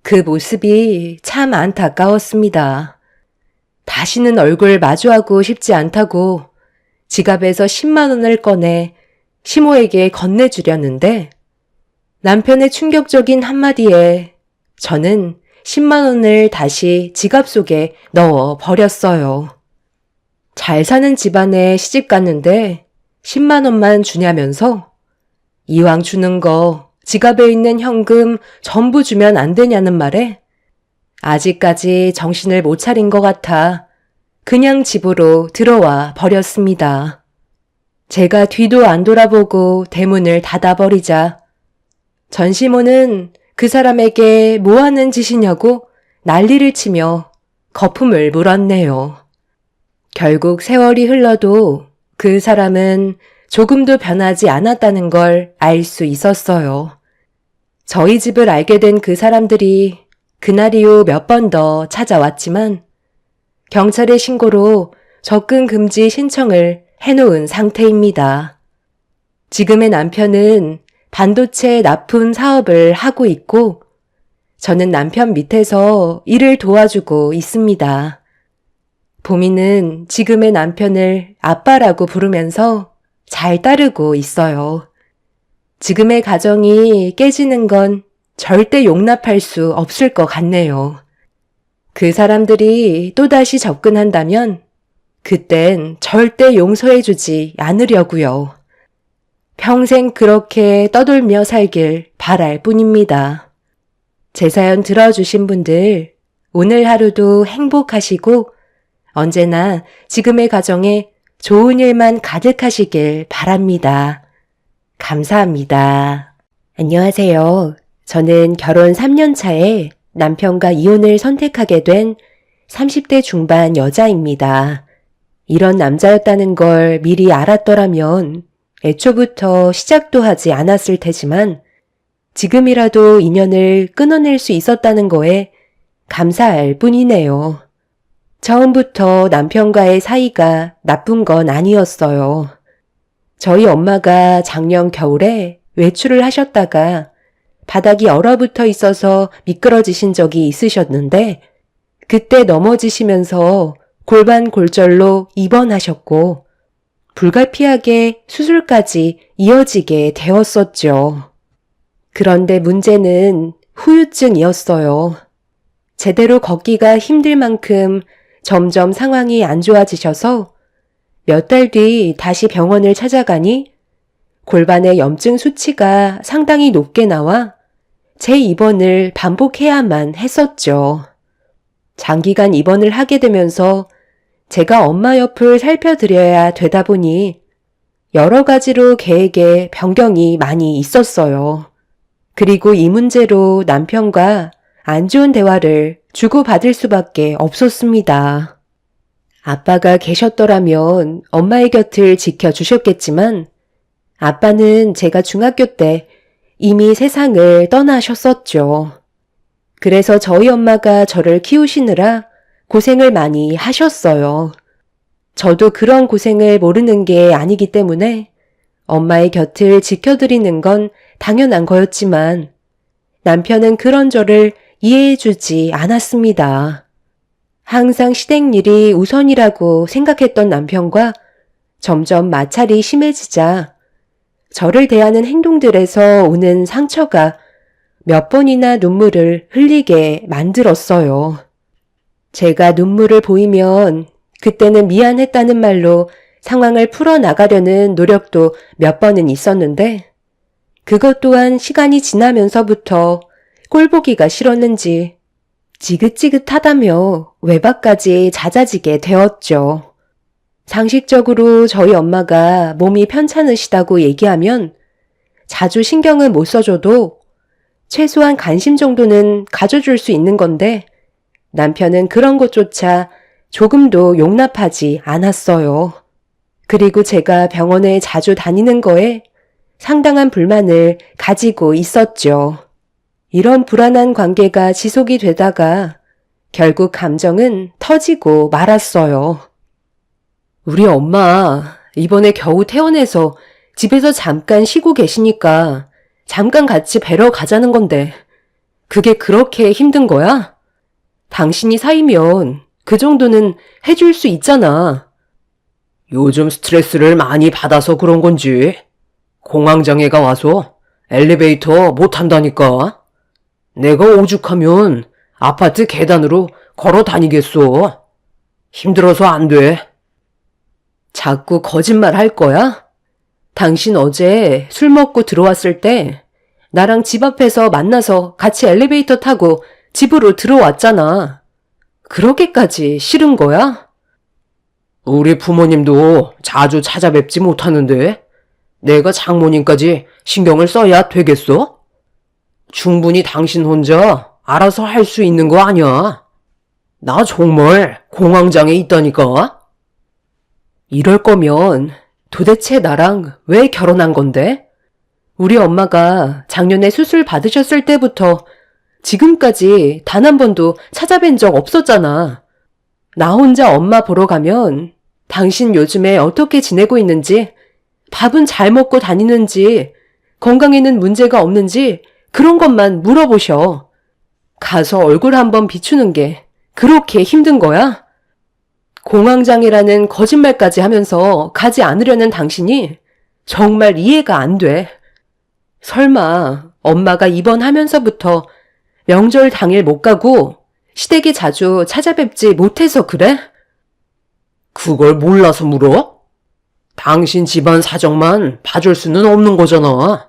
그 모습이 참 안타까웠습니다. 다시는 얼굴 마주하고 싶지 않다고 지갑에서 10만 원을 꺼내 시모에게 건네주려는데 남편의 충격적인 한마디에 저는 10만 원을 다시 지갑 속에 넣어 버렸어요. 잘 사는 집안에 시집 갔는데 10만 원만 주냐면서 이왕 주는 거 지갑에 있는 현금 전부 주면 안 되냐는 말에 아직까지 정신을 못 차린 것 같아 그냥 집으로 들어와 버렸습니다. 제가 뒤도 안 돌아보고 대문을 닫아버리자 전시모는 그 사람에게 뭐 하는 짓이냐고 난리를 치며 거품을 물었네요. 결국 세월이 흘러도 그 사람은 조금도 변하지 않았다는 걸 알 수 있었어요. 저희 집을 알게 된 그 사람들이 그날 이후 몇 번 더 찾아왔지만 경찰의 신고로 접근 금지 신청을 해놓은 상태입니다. 지금의 남편은 반도체 납품 사업을 하고 있고 저는 남편 밑에서 일을 도와주고 있습니다. 보미는 지금의 남편을 아빠라고 부르면서 잘 따르고 있어요. 지금의 가정이 깨지는 건 절대 용납할 수 없을 것 같네요. 그 사람들이 또다시 접근한다면 그땐 절대 용서해주지 않으려고요. 평생 그렇게 떠돌며 살길 바랄 뿐입니다. 제 사연 들어주신 분들 오늘 하루도 행복하시고 언제나 지금의 가정에 좋은 일만 가득하시길 바랍니다. 감사합니다. 안녕하세요. 저는 결혼 3년 차에 남편과 이혼을 선택하게 된 30대 중반 여자입니다. 이런 남자였다는 걸 미리 알았더라면 애초부터 시작도 하지 않았을 테지만 지금이라도 인연을 끊어낼 수 있었다는 거에 감사할 뿐이네요. 처음부터 남편과의 사이가 나쁜 건 아니었어요. 저희 엄마가 작년 겨울에 외출을 하셨다가 바닥이 얼어붙어 있어서 미끄러지신 적이 있으셨는데 그때 넘어지시면서 골반 골절로 입원하셨고 불가피하게 수술까지 이어지게 되었었죠. 그런데 문제는 후유증이었어요. 제대로 걷기가 힘들 만큼 점점 상황이 안 좋아지셔서 몇 달 뒤 다시 병원을 찾아가니 골반의 염증 수치가 상당히 높게 나와 재입원을 반복해야만 했었죠. 장기간 입원을 하게 되면서 제가 엄마 옆을 살펴드려야 되다 보니 여러 가지로 계획에 변경이 많이 있었어요. 그리고 이 문제로 남편과 안 좋은 대화를 주고받을 수밖에 없었습니다. 아빠가 계셨더라면 엄마의 곁을 지켜주셨겠지만 아빠는 제가 중학교 때 이미 세상을 떠나셨었죠. 그래서 저희 엄마가 저를 키우시느라 고생을 많이 하셨어요. 저도 그런 고생을 모르는 게 아니기 때문에 엄마의 곁을 지켜드리는 건 당연한 거였지만 남편은 그런 저를 이해해주지 않았습니다. 항상 시댁일이 우선이라고 생각했던 남편과 점점 마찰이 심해지자 저를 대하는 행동들에서 오는 상처가 몇 번이나 눈물을 흘리게 만들었어요. 제가 눈물을 보이면 그때는 미안했다는 말로 상황을 풀어나가려는 노력도 몇 번은 있었는데 그것 또한 시간이 지나면서부터 꼴보기가 싫었는지 지긋지긋하다며 외박까지 잦아지게 되었죠. 상식적으로 저희 엄마가 몸이 편찮으시다고 얘기하면 자주 신경은 못 써줘도 최소한 관심 정도는 가져줄 수 있는 건데 남편은 그런 것조차 조금도 용납하지 않았어요. 그리고 제가 병원에 자주 다니는 거에 상당한 불만을 가지고 있었죠. 이런 불안한 관계가 지속이 되다가 결국 감정은 터지고 말았어요. 우리 엄마 이번에 겨우 퇴원해서 집에서 잠깐 쉬고 계시니까 잠깐 같이 뵈러 가자는 건데 그게 그렇게 힘든 거야? 당신이 사이면 그 정도는 해줄 수 있잖아. 요즘 스트레스를 많이 받아서 그런 건지 공황장애가 와서 엘리베이터 못 탄다니까. 내가 오죽하면 아파트 계단으로 걸어 다니겠어. 힘들어서 안 돼. 자꾸 거짓말 할 거야? 당신 어제 술 먹고 들어왔을 때 나랑 집 앞에서 만나서 같이 엘리베이터 타고 집으로 들어왔잖아. 그렇게까지 싫은 거야? 우리 부모님도 자주 찾아뵙지 못하는데 내가 장모님까지 신경을 써야 되겠어? 충분히 당신 혼자 알아서 할 수 있는 거 아니야. 나 정말 공황장애 있다니까. 이럴 거면 도대체 나랑 왜 결혼한 건데? 우리 엄마가 작년에 수술 받으셨을 때부터 지금까지 단 한 번도 찾아뵌 적 없었잖아. 나 혼자 엄마 보러 가면 당신 요즘에 어떻게 지내고 있는지, 밥은 잘 먹고 다니는지, 건강에는 문제가 없는지 그런 것만 물어보셔. 가서 얼굴 한번 비추는 게 그렇게 힘든 거야? 공황장애라는 거짓말까지 하면서 가지 않으려는 당신이 정말 이해가 안 돼. 설마 엄마가 입원하면서부터 명절 당일 못 가고 시댁에 자주 찾아뵙지 못해서 그래? 그걸 몰라서 물어? 당신 집안 사정만 봐줄 수는 없는 거잖아.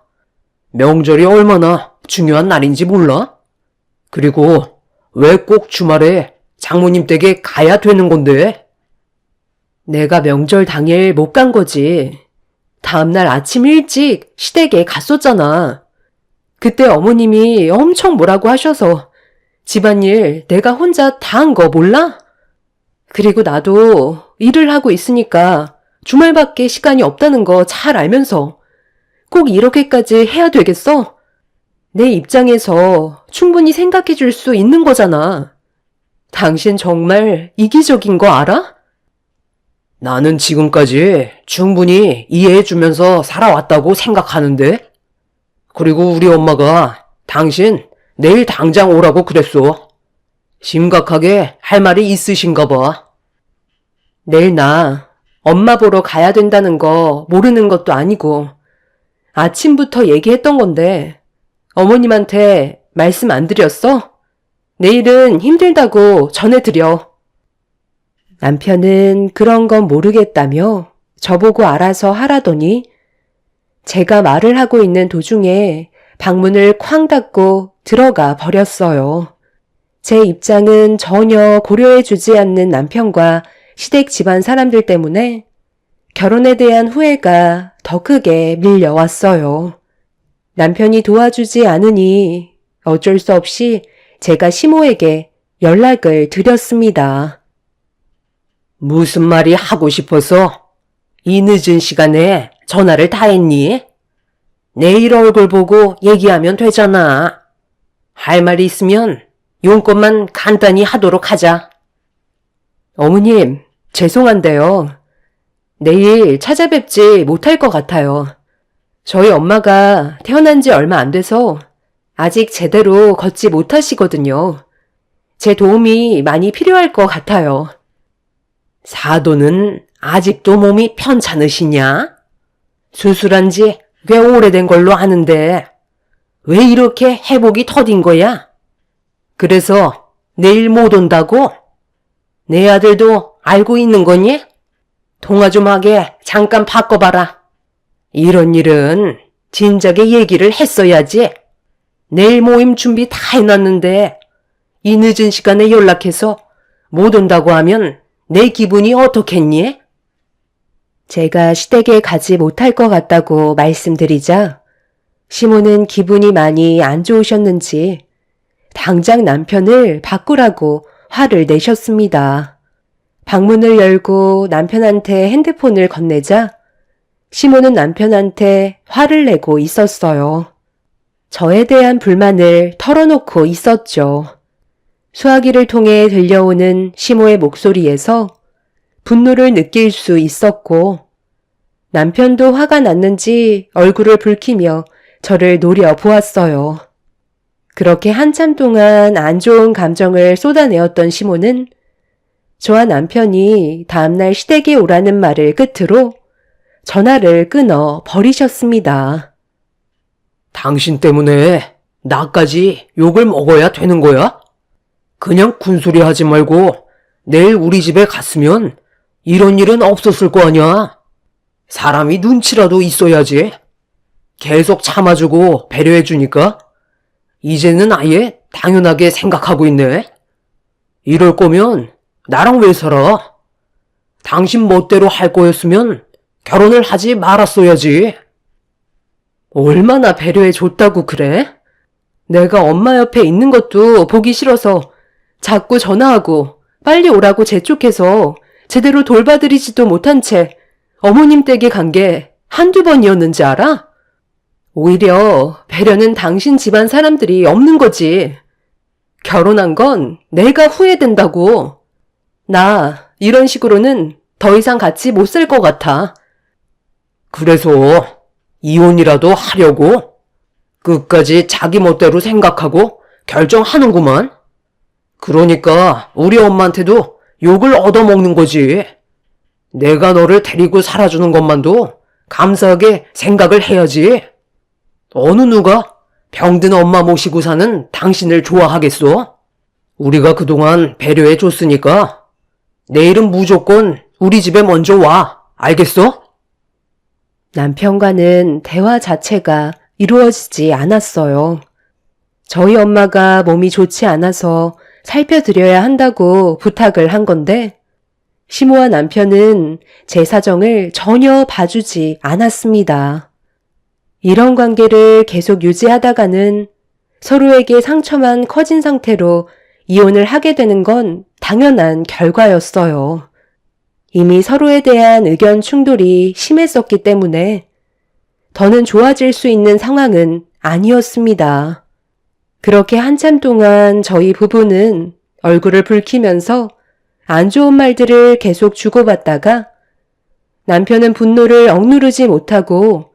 명절이 얼마나 중요한 날인지 몰라? 그리고 왜 꼭 주말에 장모님 댁에 가야 되는 건데? 내가 명절 당일 못 간 거지. 다음날 아침 일찍 시댁에 갔었잖아. 그때 어머님이 엄청 뭐라고 하셔서 집안일 내가 혼자 다 한 거 몰라? 그리고 나도 일을 하고 있으니까 주말밖에 시간이 없다는 거 잘 알면서 꼭 이렇게까지 해야 되겠어? 내 입장에서 충분히 생각해 줄 수 있는 거잖아. 당신 정말 이기적인 거 알아? 나는 지금까지 충분히 이해해주면서 살아왔다고 생각하는데? 그리고 우리 엄마가 당신 내일 당장 오라고 그랬어. 심각하게 할 말이 있으신가 봐. 내일 나 엄마 보러 가야 된다는 거 모르는 것도 아니고 아침부터 얘기했던 건데 어머님한테 말씀 안 드렸어? 내일은 힘들다고 전해드려. 남편은 그런 건 모르겠다며 저보고 알아서 하라더니 제가 말을 하고 있는 도중에 방문을 쾅 닫고 들어가 버렸어요. 제 입장은 전혀 고려해주지 않는 남편과 시댁 집안 사람들 때문에 결혼에 대한 후회가 더 크게 밀려왔어요. 남편이 도와주지 않으니 어쩔 수 없이 제가 시모에게 연락을 드렸습니다. 무슨 말이 하고 싶어서 이 늦은 시간에 전화를 다 했니? 내일 얼굴 보고 얘기하면 되잖아. 할 말이 있으면 용건만 간단히 하도록 하자. 어머님, 죄송한데요. 내일 찾아뵙지 못할 것 같아요. 저희 엄마가 태어난 지 얼마 안 돼서 아직 제대로 걷지 못하시거든요. 제 도움이 많이 필요할 것 같아요. 사도는 아직도 몸이 편찮으시냐? 수술한 지 꽤 오래된 걸로 아는데 왜 이렇게 회복이 더딘 거야? 그래서 내일 못 온다고? 내 아들도 알고 있는 거니? 통화 좀 하게 잠깐 바꿔봐라. 이런 일은 진작에 얘기를 했어야지. 내일 모임 준비 다 해놨는데 이 늦은 시간에 연락해서 못 온다고 하면 내 기분이 어떻겠니? 제가 시댁에 가지 못할 것 같다고 말씀드리자 시모는 기분이 많이 안 좋으셨는지 당장 남편을 바꾸라고 화를 내셨습니다. 방문을 열고 남편한테 핸드폰을 건네자 시모는 남편한테 화를 내고 있었어요. 저에 대한 불만을 털어놓고 있었죠. 수화기를 통해 들려오는 시모의 목소리에서 분노를 느낄 수 있었고 남편도 화가 났는지 얼굴을 붉히며 저를 노려보았어요. 그렇게 한참 동안 안 좋은 감정을 쏟아내었던 시모는 저와 남편이 다음날 시댁에 오라는 말을 끝으로 전화를 끊어 버리셨습니다. 당신 때문에 나까지 욕을 먹어야 되는 거야? 그냥 군소리 하지 말고 내일 우리 집에 갔으면 이런 일은 없었을 거 아니야. 사람이 눈치라도 있어야지. 계속 참아주고 배려해주니까 이제는 아예 당연하게 생각하고 있네. 이럴 거면 나랑 왜 살아? 당신 멋대로 할 거였으면 결혼을 하지 말았어야지. 얼마나 배려해줬다고 그래? 내가 엄마 옆에 있는 것도 보기 싫어서 자꾸 전화하고 빨리 오라고 재촉해서 제대로 돌봐드리지도 못한 채 어머님 댁에 간 게 한두 번이었는지 알아? 오히려 배려는 당신 집안 사람들이 없는 거지. 결혼한 건 내가 후회된다고. 나 이런 식으로는 더 이상 같이 못 살 것 같아. 그래서 이혼이라도 하려고? 끝까지 자기 멋대로 생각하고 결정하는구만. 그러니까 우리 엄마한테도 욕을 얻어먹는 거지. 내가 너를 데리고 살아주는 것만도 감사하게 생각을 해야지. 어느 누가 병든 엄마 모시고 사는 당신을 좋아하겠어? 우리가 그동안 배려해 줬으니까 내일은 무조건 우리 집에 먼저 와. 알겠어? 남편과는 대화 자체가 이루어지지 않았어요. 저희 엄마가 몸이 좋지 않아서 살펴드려야 한다고 부탁을 한 건데 시모와 남편은 제 사정을 전혀 봐주지 않았습니다. 이런 관계를 계속 유지하다가는 서로에게 상처만 커진 상태로 이혼을 하게 되는 건 당연한 결과였어요. 이미 서로에 대한 의견 충돌이 심했었기 때문에 더는 좋아질 수 있는 상황은 아니었습니다. 그렇게 한참 동안 저희 부부는 얼굴을 붉히면서 안 좋은 말들을 계속 주고받다가 남편은 분노를 억누르지 못하고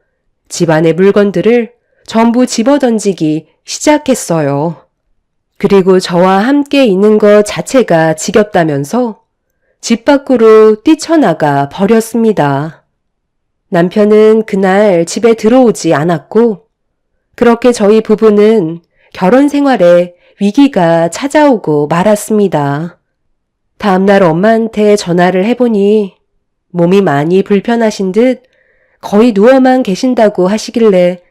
집안의 물건들을 전부 집어던지기 시작했어요. 그리고 저와 함께 있는 것 자체가 지겹다면서 집 밖으로 뛰쳐나가 버렸습니다. 남편은 그날 집에 들어오지 않았고 그렇게 저희 부부는 결혼 생활에 위기가 찾아오고 말았습니다. 다음날 엄마한테 전화를 해보니 몸이 많이 불편하신 듯 거의 누워만 계신다고 하시길래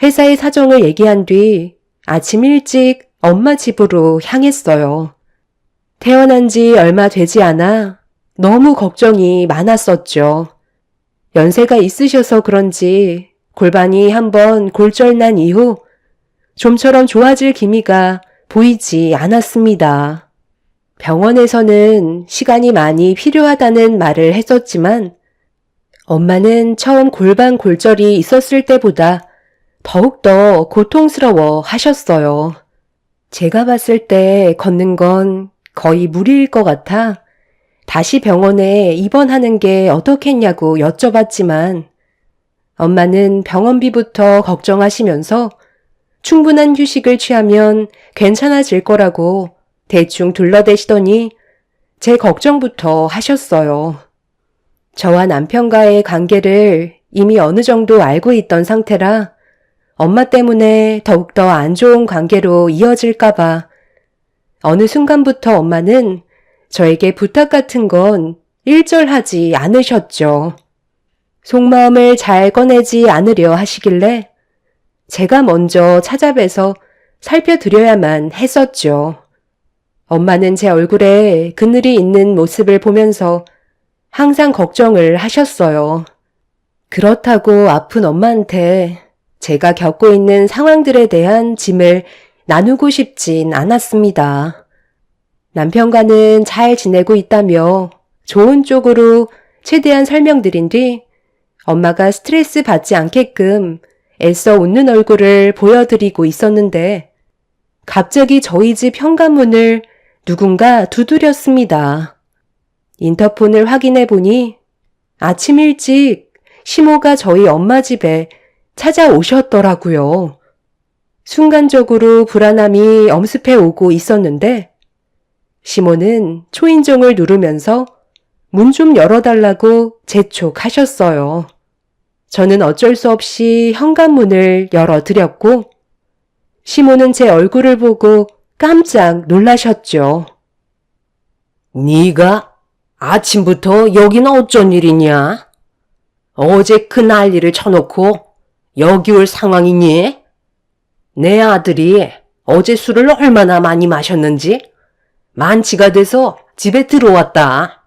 회사의 사정을 얘기한 뒤 아침 일찍 엄마 집으로 향했어요. 태어난 지 얼마 되지 않아 너무 걱정이 많았었죠. 연세가 있으셔서 그런지 골반이 한번 골절난 이후 좀처럼 좋아질 기미가 보이지 않았습니다. 병원에서는 시간이 많이 필요하다는 말을 했었지만 엄마는 처음 골반 골절이 있었을 때보다 더욱더 고통스러워 하셨어요. 제가 봤을 때 걷는 건 거의 무리일 것 같아 다시 병원에 입원하는 게 어떻겠냐고 여쭤봤지만 엄마는 병원비부터 걱정하시면서 충분한 휴식을 취하면 괜찮아질 거라고 대충 둘러대시더니 제 걱정부터 하셨어요. 저와 남편과의 관계를 이미 어느 정도 알고 있던 상태라 엄마 때문에 더욱더 안 좋은 관계로 이어질까봐 어느 순간부터 엄마는 저에게 부탁 같은 건 일절하지 않으셨죠. 속마음을 잘 꺼내지 않으려 하시길래 제가 먼저 찾아뵈서 살펴드려야만 했었죠. 엄마는 제 얼굴에 그늘이 있는 모습을 보면서 항상 걱정을 하셨어요. 그렇다고 아픈 엄마한테 제가 겪고 있는 상황들에 대한 짐을 나누고 싶진 않았습니다. 남편과는 잘 지내고 있다며 좋은 쪽으로 최대한 설명드린 뒤 엄마가 스트레스 받지 않게끔 애써 웃는 얼굴을 보여드리고 있었는데 갑자기 저희 집 현관문을 누군가 두드렸습니다. 인터폰을 확인해 보니 아침 일찍 시모가 저희 엄마 집에 찾아오셨더라고요. 순간적으로 불안함이 엄습해 오고 있었는데 시모는 초인종을 누르면서 문 좀 열어달라고 재촉하셨어요. 저는 어쩔 수 없이 현관문을 열어드렸고 시모는 제 얼굴을 보고 깜짝 놀라셨죠. 네가 아침부터 여기는 어쩐 일이냐? 어제 그 난리를 쳐놓고 여기 올 상황이니? 내 아들이 어제 술을 얼마나 많이 마셨는지 만취가 돼서 집에 들어왔다.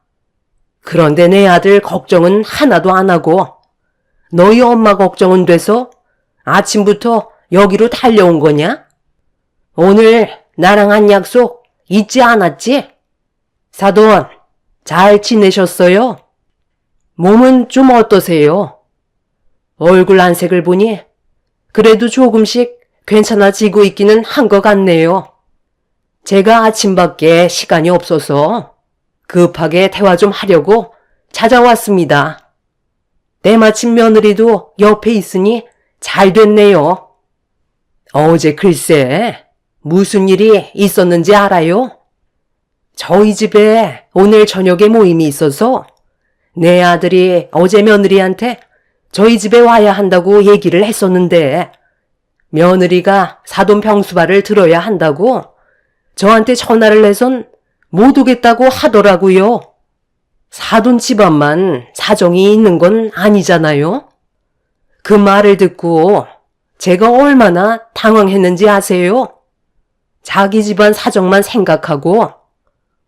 그런데 내 아들 걱정은 하나도 안 하고 너희 엄마 걱정은 돼서 아침부터 여기로 달려온 거냐? 오늘 나랑 한 약속 잊지 않았지? 사돈, 잘 지내셨어요? 몸은 좀 어떠세요? 얼굴 안색을 보니 그래도 조금씩 괜찮아지고 있기는 한 것 같네요. 제가 아침밖에 시간이 없어서 급하게 대화 좀 하려고 찾아왔습니다. 때마침 며느리도 옆에 있으니 잘 됐네요. 어제 글쎄 무슨 일이 있었는지 알아요? 저희 집에 오늘 저녁에 모임이 있어서 내 아들이 어제 며느리한테 저희 집에 와야 한다고 얘기를 했었는데 며느리가 사돈 병수발을 들어야 한다고 저한테 전화를 해선 못 오겠다고 하더라고요. 사돈 집안만 사정이 있는 건 아니잖아요. 그 말을 듣고 제가 얼마나 당황했는지 아세요? 자기 집안 사정만 생각하고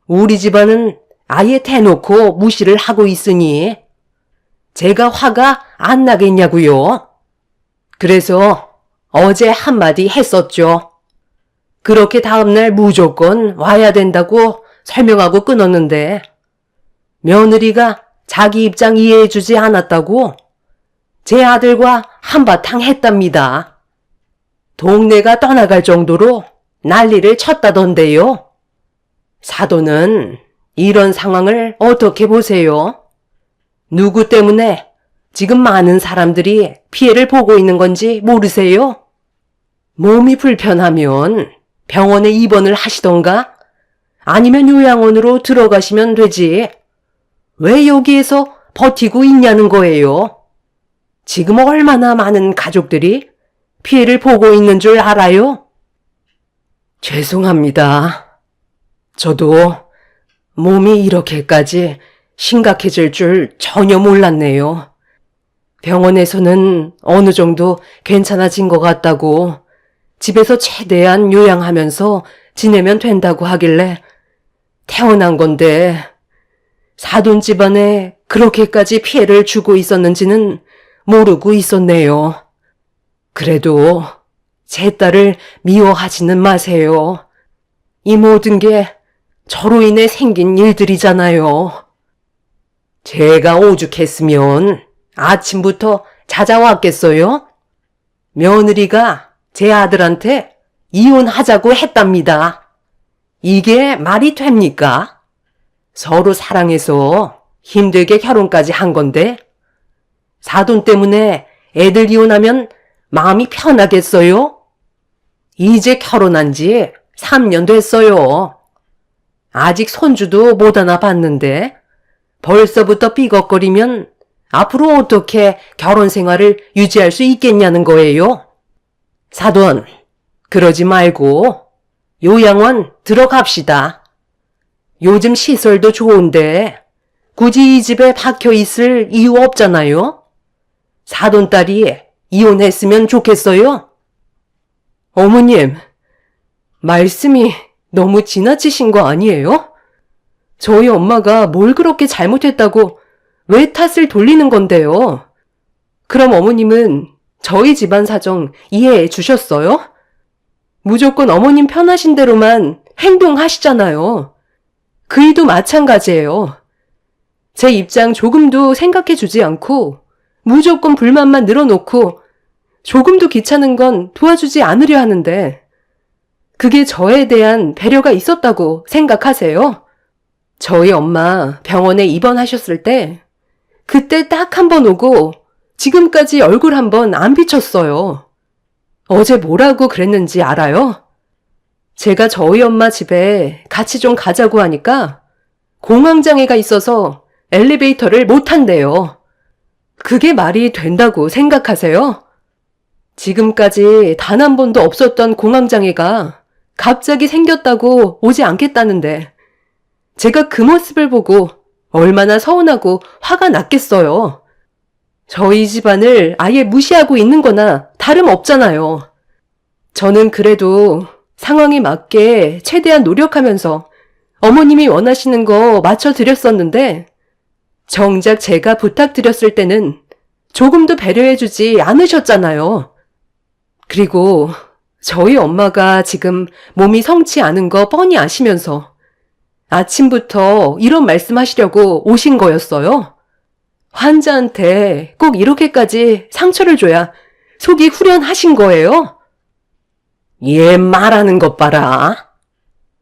우리 집안은 아예 대놓고 무시를 하고 있으니 제가 화가 안 나겠냐고요. 그래서 어제 한마디 했었죠. 그렇게 다음날 무조건 와야 된다고 설명하고 끊었는데 며느리가 자기 입장 이해해주지 않았다고 제 아들과 한바탕 했답니다. 동네가 떠나갈 정도로 난리를 쳤다던데요. 사돈은 이런 상황을 어떻게 보세요? 누구 때문에 지금 많은 사람들이 피해를 보고 있는 건지 모르세요? 몸이 불편하면 병원에 입원을 하시던가 아니면 요양원으로 들어가시면 되지. 왜 여기에서 버티고 있냐는 거예요. 지금 얼마나 많은 가족들이 피해를 보고 있는 줄 알아요? 죄송합니다. 저도 몸이 이렇게까지 심각해질 줄 전혀 몰랐네요. 병원에서는 어느 정도 괜찮아진 것 같다고 집에서 최대한 요양하면서 지내면 된다고 하길래 태어난 건데 사돈 집안에 그렇게까지 피해를 주고 있었는지는 모르고 있었네요. 그래도 제 딸을 미워하지는 마세요. 이 모든 게 저로 인해 생긴 일들이잖아요. 제가 오죽했으면 아침부터 찾아왔겠어요? 며느리가 제 아들한테 이혼하자고 했답니다. 이게 말이 됩니까? 서로 사랑해서 힘들게 결혼까지 한 건데 사돈 때문에 애들 이혼하면 마음이 편하겠어요? 이제 결혼한 지 3년 됐어요. 아직 손주도 못 하나 봤는데 벌써부터 삐걱거리면 앞으로 어떻게 결혼 생활을 유지할 수 있겠냐는 거예요. 사돈, 그러지 말고 요양원 들어갑시다. 요즘 시설도 좋은데 굳이 이 집에 박혀 있을 이유 없잖아요. 사돈 딸이 이혼했으면 좋겠어요? 어머님, 말씀이 너무 지나치신 거 아니에요? 저희 엄마가 뭘 그렇게 잘못했다고 왜 탓을 돌리는 건데요? 그럼 어머님은 저희 집안 사정 이해해 주셨어요? 무조건 어머님 편하신 대로만 행동하시잖아요. 그이도 마찬가지예요. 제 입장 조금도 생각해 주지 않고 무조건 불만만 늘어놓고 조금도 귀찮은 건 도와주지 않으려 하는데 그게 저에 대한 배려가 있었다고 생각하세요? 저희 엄마 병원에 입원하셨을 때 그때 딱 한 번 오고 지금까지 얼굴 한 번 안 비쳤어요. 어제 뭐라고 그랬는지 알아요? 제가 저희 엄마 집에 같이 좀 가자고 하니까 공황장애가 있어서 엘리베이터를 못 탄대요. 그게 말이 된다고 생각하세요? 지금까지 단 한 번도 없었던 공황장애가 갑자기 생겼다고 오지 않겠다는데 제가 그 모습을 보고 얼마나 서운하고 화가 났겠어요. 저희 집안을 아예 무시하고 있는 거나 다름없잖아요. 저는 그래도 상황에 맞게 최대한 노력하면서 어머님이 원하시는 거 맞춰드렸었는데 정작 제가 부탁드렸을 때는 조금도 배려해주지 않으셨잖아요. 그리고 저희 엄마가 지금 몸이 성치 않은 거 뻔히 아시면서 아침부터 이런 말씀하시려고 오신 거였어요. 환자한테 꼭 이렇게까지 상처를 줘야 속이 후련하신 거예요? 얘 말하는 것 봐라.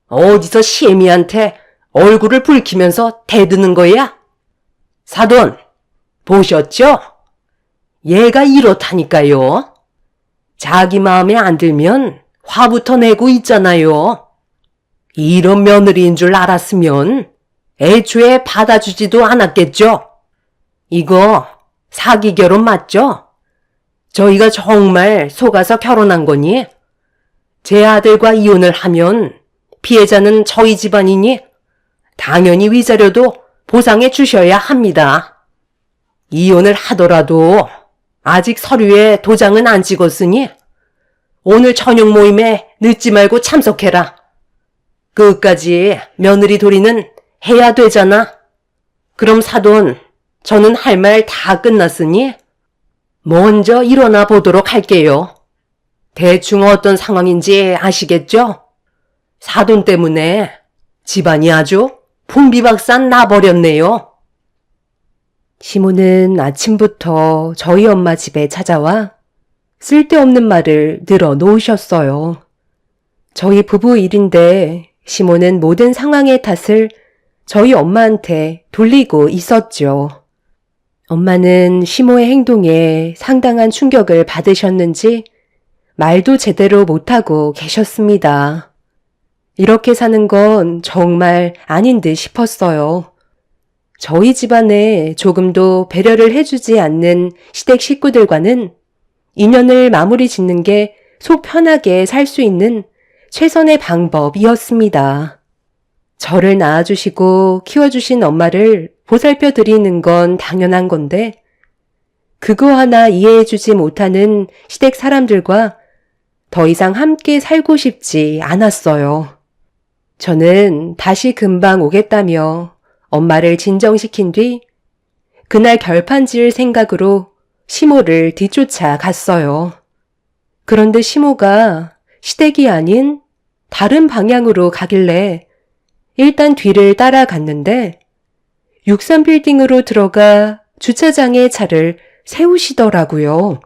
어디서 시애미한테 얼굴을 붉히면서 대드는 거야? 사돈, 보셨죠? 얘가 이렇다니까요. 자기 마음에 안 들면 화부터 내고 있잖아요. 이런 며느리인 줄 알았으면 애초에 받아주지도 않았겠죠? 이거 사기 결혼 맞죠? 저희가 정말 속아서 결혼한 거니? 제 아들과 이혼을 하면 피해자는 저희 집안이니 당연히 위자료도 보상해 주셔야 합니다. 이혼을 하더라도 아직 서류에 도장은 안 찍었으니 오늘 저녁 모임에 늦지 말고 참석해라. 끝까지 며느리 도리는 해야 되잖아. 그럼 사돈, 저는 할 말 다 끝났으니 먼저 일어나 보도록 할게요. 대충 어떤 상황인지 아시겠죠? 사돈 때문에 집안이 아주 풍비박산 나버렸네요. 시모는 아침부터 저희 엄마 집에 찾아와 쓸데없는 말을 늘어놓으셨어요. 저희 부부 일인데 시모는 모든 상황의 탓을 저희 엄마한테 돌리고 있었죠. 엄마는 시모의 행동에 상당한 충격을 받으셨는지 말도 제대로 못하고 계셨습니다. 이렇게 사는 건 정말 아닌 듯 싶었어요. 저희 집안에 조금도 배려를 해주지 않는 시댁 식구들과는 인연을 마무리 짓는 게 속 편하게 살 수 있는 최선의 방법이었습니다. 저를 낳아주시고 키워주신 엄마를 보살펴 드리는 건 당연한 건데 그거 하나 이해해주지 못하는 시댁 사람들과 더 이상 함께 살고 싶지 않았어요. 저는 다시 금방 오겠다며 엄마를 진정시킨 뒤 그날 결판 지을 생각으로 시모를 뒤쫓아 갔어요. 그런데 시모가 시댁이 아닌 다른 방향으로 가길래 일단 뒤를 따라갔는데 63빌딩으로 들어가 주차장에 차를 세우시더라고요.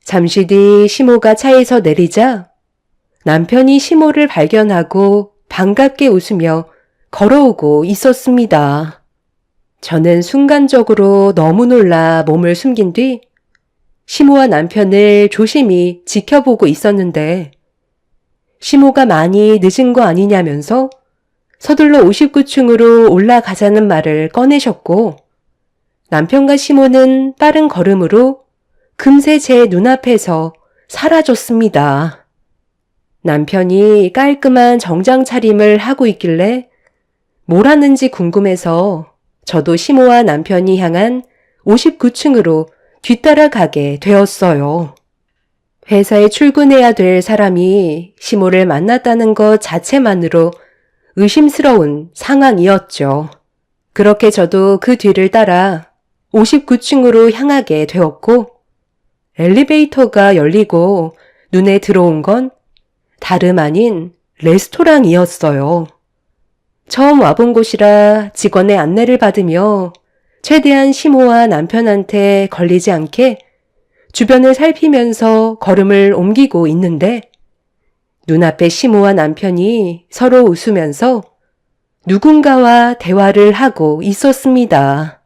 잠시 뒤 시모가 차에서 내리자 남편이 시모를 발견하고 반갑게 웃으며 걸어오고 있었습니다. 저는 순간적으로 너무 놀라 몸을 숨긴 뒤 시모와 남편을 조심히 지켜보고 있었는데 시모가 많이 늦은 거 아니냐면서 서둘러 59층으로 올라가자는 말을 꺼내셨고 남편과 시모는 빠른 걸음으로 금세 제 눈앞에서 사라졌습니다. 남편이 깔끔한 정장 차림을 하고 있길래 뭘 하는지 궁금해서 저도 시모와 남편이 향한 59층으로 뒤따라가게 되었어요. 회사에 출근해야 될 사람이 시모를 만났다는 것 자체만으로 의심스러운 상황이었죠. 그렇게 저도 그 뒤를 따라 59층으로 향하게 되었고, 엘리베이터가 열리고 눈에 들어온 건 다름 아닌 레스토랑이었어요. 처음 와본 곳이라 직원의 안내를 받으며 최대한 시모와 남편한테 걸리지 않게 주변을 살피면서 걸음을 옮기고 있는데, 눈앞에 시모와 남편이 서로 웃으면서 누군가와 대화를 하고 있었습니다.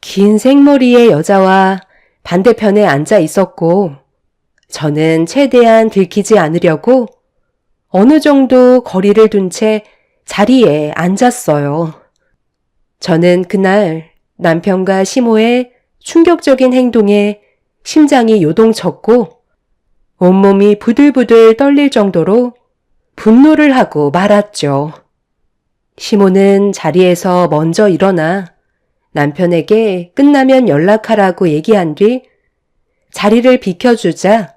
긴 생머리의 여자와 반대편에 앉아 있었고, 저는 최대한 들키지 않으려고 어느 정도 거리를 둔 채 자리에 앉았어요. 저는 그날 남편과 시모의 충격적인 행동에 심장이 요동쳤고 온몸이 부들부들 떨릴 정도로 분노를 하고 말았죠. 시모는 자리에서 먼저 일어나 남편에게 끝나면 연락하라고 얘기한 뒤 자리를 비켜주자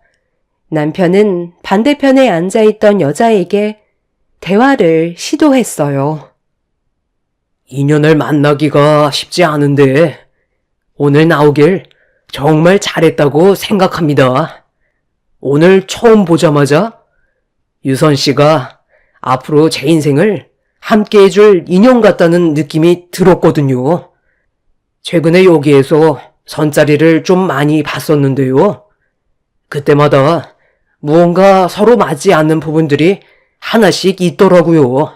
남편은 반대편에 앉아있던 여자에게 대화를 시도했어요. 인연을 만나기가 쉽지 않은데 오늘 나오길 정말 잘했다고 생각합니다. 오늘 처음 보자마자 유선 씨가 앞으로 제 인생을 함께 해줄 인연 같다는 느낌이 들었거든요. 최근에 여기에서 선자리를 좀 많이 봤었는데요. 그때마다 무언가 서로 맞지 않는 부분들이 하나씩 있더라고요.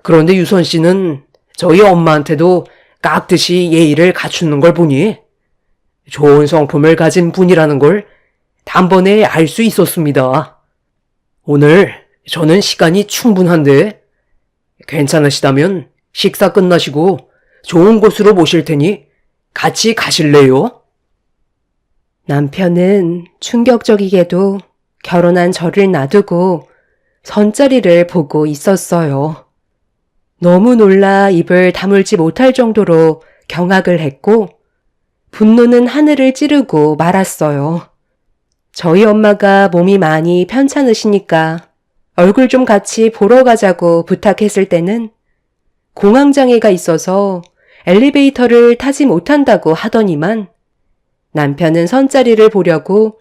그런데 유선 씨는 저희 엄마한테도 깍듯이 예의를 갖추는 걸 보니 좋은 성품을 가진 분이라는 걸 단번에 알 수 있었습니다. 오늘 저는 시간이 충분한데 괜찮으시다면 식사 끝나시고 좋은 곳으로 모실 테니 같이 가실래요? 남편은 충격적이게도 결혼한 저를 놔두고 선자리를 보고 있었어요. 너무 놀라 입을 다물지 못할 정도로 경악을 했고 분노는 하늘을 찌르고 말았어요. 저희 엄마가 몸이 많이 편찮으시니까 얼굴 좀 같이 보러 가자고 부탁했을 때는 공황장애가 있어서 엘리베이터를 타지 못한다고 하더니만 남편은 선자리를 보려고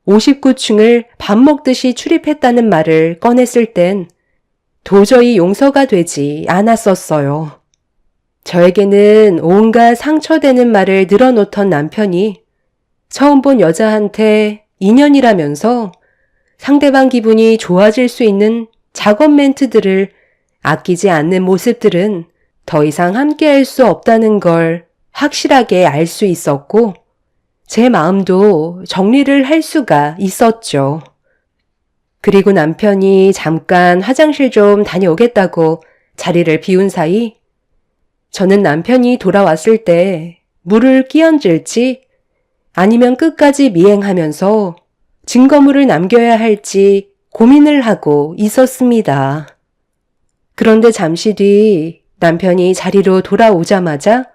59층을 밥 먹듯이 출입했다는 말을 꺼냈을 땐 도저히 용서가 되지 않았었어요. 저에게는 온갖 상처되는 말을 늘어놓던 남편이 처음 본 여자한테 인연이라면서 상대방 기분이 좋아질 수 있는 작업 멘트들을 아끼지 않는 모습들은 더 이상 함께할 수 없다는 걸 확실하게 알 수 있었고 제 마음도 정리를 할 수가 있었죠. 그리고 남편이 잠깐 화장실 좀 다녀오겠다고 자리를 비운 사이 저는 남편이 돌아왔을 때 물을 끼얹을지 아니면 끝까지 미행하면서 증거물을 남겨야 할지 고민을 하고 있었습니다. 그런데 잠시 뒤 남편이 자리로 돌아오자마자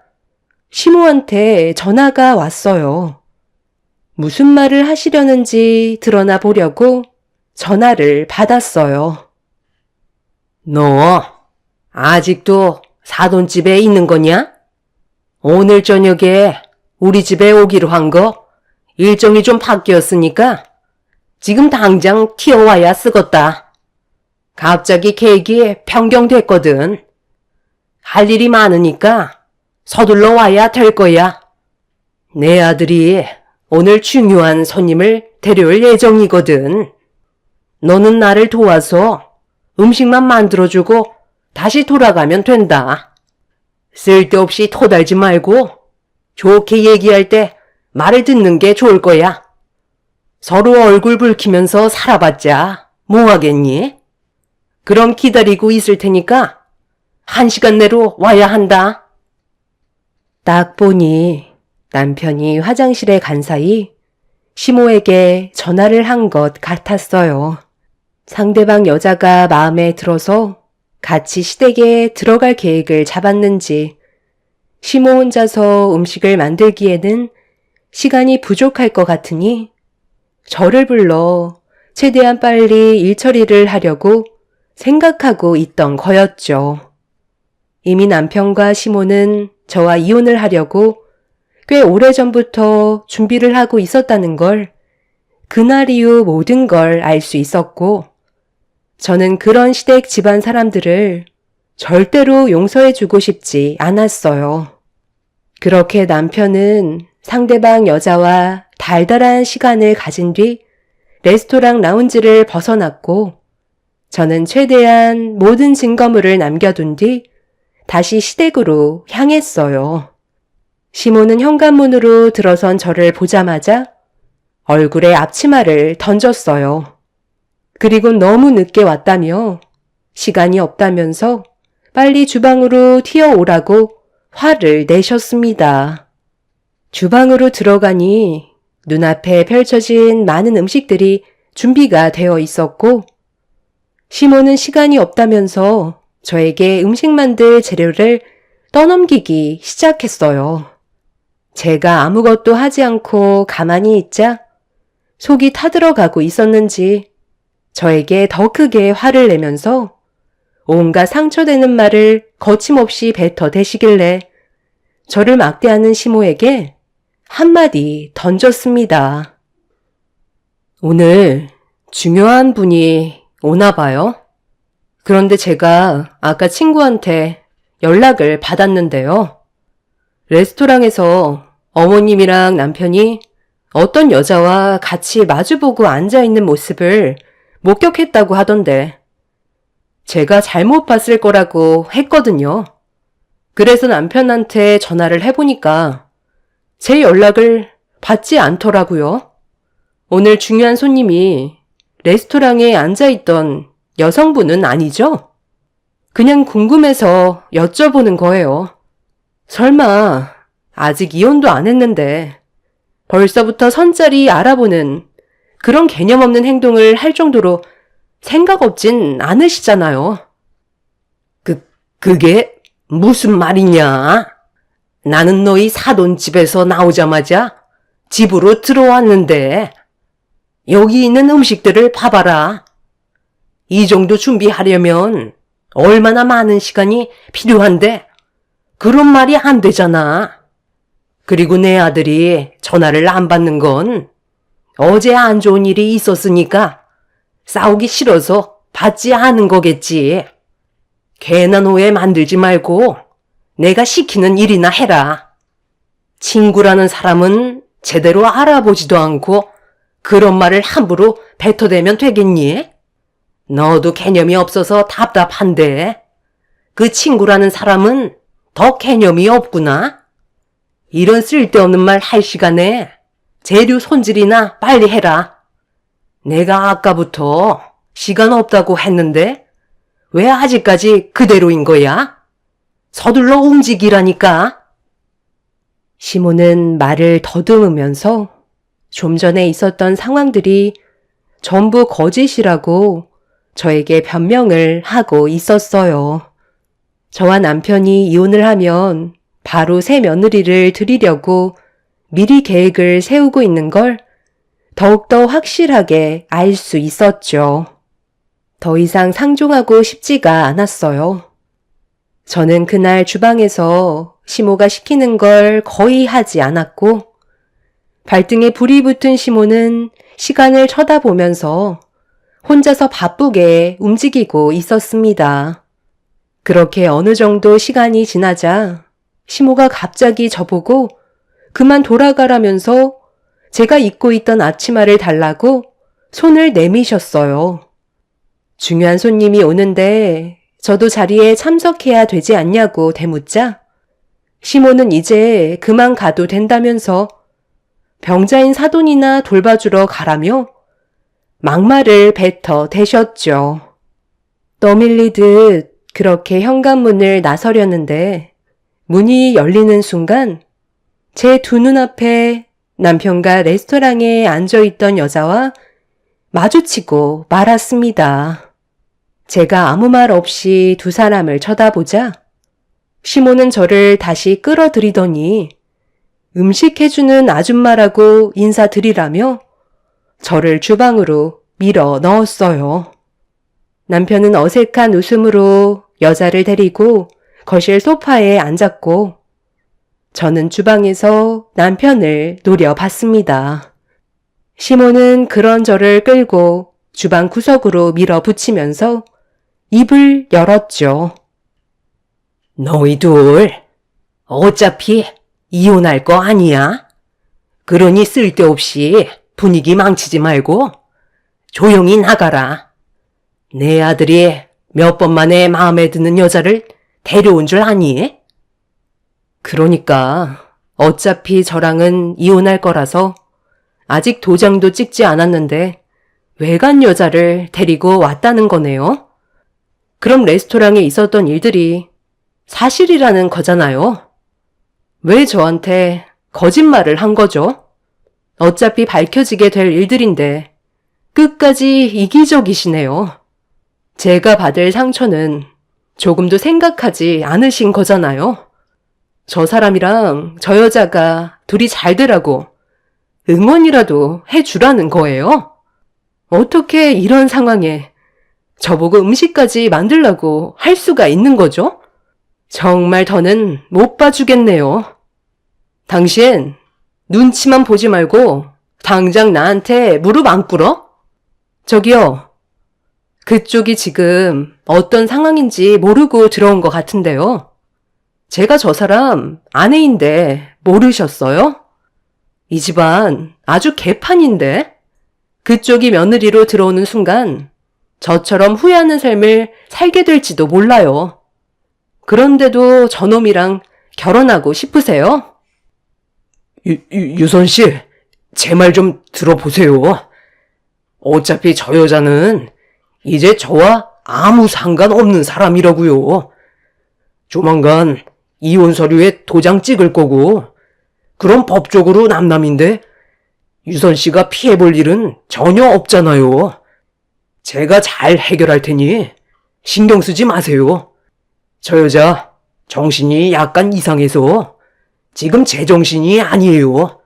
시모한테 전화가 왔어요. 무슨 말을 하시려는지 드러나 보려고 전화를 받았어요. 너 아직도 사돈집에 있는 거냐? 오늘 저녁에 우리 집에 오기로 한 거 일정이 좀 바뀌었으니까 지금 당장 튀어와야 쓰겄다. 갑자기 계획이 변경됐거든. 할 일이 많으니까 서둘러 와야 될 거야. 내 아들이 오늘 중요한 손님을 데려올 예정이거든. 너는 나를 도와서 음식만 만들어주고 다시 돌아가면 된다. 쓸데없이 토달지 말고 좋게 얘기할 때 말을 듣는 게 좋을 거야. 서로 얼굴 붉히면서 살아봤자 뭐 하겠니? 그럼 기다리고 있을 테니까 1시간 내로 와야 한다. 딱 보니 남편이 화장실에 간 사이 시모에게 전화를 한 것 같았어요. 상대방 여자가 마음에 들어서 같이 시댁에 들어갈 계획을 잡았는지 시모 혼자서 음식을 만들기에는 시간이 부족할 것 같으니 저를 불러 최대한 빨리 일 처리를 하려고 생각하고 있던 거였죠. 이미 남편과 시모는 저와 이혼을 하려고 꽤 오래전부터 준비를 하고 있었다는 걸 그날 이후 모든 걸 알 수 있었고, 저는 그런 시댁 집안 사람들을 절대로 용서해주고 싶지 않았어요. 그렇게 남편은 상대방 여자와 달달한 시간을 가진 뒤 레스토랑 라운지를 벗어났고, 저는 최대한 모든 증거물을 남겨둔 뒤 다시 시댁으로 향했어요. 시모는 현관문으로 들어선 저를 보자마자 얼굴에 앞치마를 던졌어요. 그리고 너무 늦게 왔다며 시간이 없다면서 빨리 주방으로 튀어오라고 화를 내셨습니다. 주방으로 들어가니 눈앞에 펼쳐진 많은 음식들이 준비가 되어 있었고, 시모는 시간이 없다면서 저에게 음식 만들 재료를 떠넘기기 시작했어요. 제가 아무것도 하지 않고 가만히 있자 속이 타들어가고 있었는지 저에게 더 크게 화를 내면서 온갖 상처되는 말을 거침없이 뱉어대시길래 저를 막대하는 시모에게 한마디 던졌습니다. 오늘 중요한 분이 오나 봐요. 그런데 제가 아까 친구한테 연락을 받았는데요. 레스토랑에서 어머님이랑 남편이 어떤 여자와 같이 마주보고 앉아있는 모습을 목격했다고 하던데, 제가 잘못 봤을 거라고 했거든요. 그래서 남편한테 전화를 해보니까 제 연락을 받지 않더라고요. 오늘 중요한 손님이 레스토랑에 앉아있던 여성분은 아니죠? 그냥 궁금해서 여쭤보는 거예요. 설마 아직 이혼도 안 했는데 벌써부터 선자리 알아보는 그런 개념 없는 행동을 할 정도로 생각 없진 않으시잖아요. 그게 무슨 말이냐? 나는 너희 사돈집에서 나오자마자 집으로 들어왔는데 여기 있는 음식들을 봐봐라. 이 정도 준비하려면 얼마나 많은 시간이 필요한데 그런 말이 안 되잖아. 그리고 내 아들이 전화를 안 받는 건 어제 안 좋은 일이 있었으니까 싸우기 싫어서 받지 않은 거겠지. 괜한 오해 만들지 말고 내가 시키는 일이나 해라. 친구라는 사람은 제대로 알아보지도 않고 그런 말을 함부로 뱉어대면 되겠니? 너도 개념이 없어서 답답한데 그 친구라는 사람은 더 개념이 없구나. 이런 쓸데없는 말 할 시간에 재료 손질이나 빨리 해라. 내가 아까부터 시간 없다고 했는데 왜 아직까지 그대로인 거야? 서둘러 움직이라니까. 시모는 말을 더듬으면서 좀 전에 있었던 상황들이 전부 거짓이라고 저에게 변명을 하고 있었어요. 저와 남편이 이혼을 하면 바로 새 며느리를 들이려고 미리 계획을 세우고 있는 걸 더욱더 확실하게 알 수 있었죠. 더 이상 상종하고 싶지가 않았어요. 저는 그날 주방에서 시모가 시키는 걸 거의 하지 않았고, 발등에 불이 붙은 시모는 시간을 쳐다보면서 혼자서 바쁘게 움직이고 있었습니다. 그렇게 어느 정도 시간이 지나자 시모가 갑자기 저보고 그만 돌아가라면서 제가 입고 있던 앞치마를 달라고 손을 내미셨어요. 중요한 손님이 오는데 저도 자리에 참석해야 되지 않냐고 대묻자 시모는 이제 그만 가도 된다면서 병자인 사돈이나 돌봐주러 가라며 막말을 뱉어 대셨죠. 떠밀리듯 그렇게 현관문을 나서려는데 문이 열리는 순간 제 두 눈앞에 남편과 레스토랑에 앉아있던 여자와 마주치고 말았습니다. 제가 아무 말 없이 두 사람을 쳐다보자 시모는 저를 다시 끌어들이더니 음식 해주는 아줌마라고 인사드리라며 저를 주방으로 밀어 넣었어요. 남편은 어색한 웃음으로 여자를 데리고 거실 소파에 앉았고 저는 주방에서 남편을 노려봤습니다. 시몬은 그런 저를 끌고 주방 구석으로 밀어붙이면서 입을 열었죠. 너희 둘, 어차피 이혼할 거 아니야? 그러니 쓸데없이 분위기 망치지 말고 조용히 나가라. 내 아들이 몇 번 만에 마음에 드는 여자를 데려온 줄 아니? 그러니까 어차피 저랑은 이혼할 거라서 아직 도장도 찍지 않았는데 외간 여자를 데리고 왔다는 거네요. 그럼 레스토랑에 있었던 일들이 사실이라는 거잖아요. 왜 저한테 거짓말을 한 거죠? 어차피 밝혀지게 될 일들인데 끝까지 이기적이시네요. 제가 받을 상처는 조금도 생각하지 않으신 거잖아요. 저 사람이랑 저 여자가 둘이 잘 되라고 응원이라도 해주라는 거예요. 어떻게 이런 상황에 저보고 음식까지 만들라고 할 수가 있는 거죠? 정말 더는 못 봐주겠네요. 당신 눈치만 보지 말고 당장 나한테 무릎 안 꿇어? 저기요. 그쪽이 지금 어떤 상황인지 모르고 들어온 것 같은데요. 제가 저 사람 아내인데 모르셨어요? 이 집안 아주 개판인데 그쪽이 며느리로 들어오는 순간 저처럼 후회하는 삶을 살게 될지도 몰라요. 그런데도 저놈이랑 결혼하고 싶으세요? 유선 씨, 제 말 좀 들어보세요. 어차피 저 여자는 이제 저와 아무 상관없는 사람이라고요. 조만간 이혼 서류에 도장 찍을 거고, 그럼 법적으로 남남인데 유선 씨가 피해볼 일은 전혀 없잖아요. 제가 잘 해결할 테니 신경 쓰지 마세요. 저 여자 정신이 약간 이상해서 지금 제정신이 아니에요.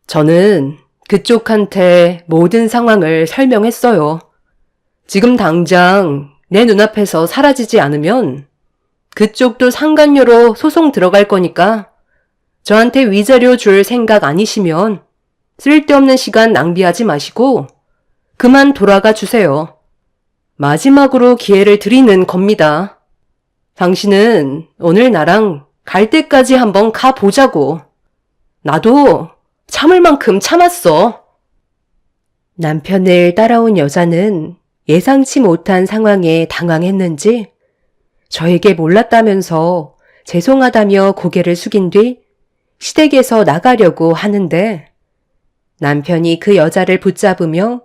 저는 그쪽한테 모든 상황을 설명했어요. 지금 당장 내 눈앞에서 사라지지 않으면 그쪽도 상간녀로 소송 들어갈 거니까 저한테 위자료 줄 생각 아니시면 쓸데없는 시간 낭비하지 마시고 그만 돌아가 주세요. 마지막으로 기회를 드리는 겁니다. 당신은 오늘 나랑 갈 때까지 한번 가보자고. 나도 참을 만큼 참았어. 남편을 따라온 여자는 예상치 못한 상황에 당황했는지 저에게 몰랐다면서 죄송하다며 고개를 숙인 뒤 시댁에서 나가려고 하는데 남편이 그 여자를 붙잡으며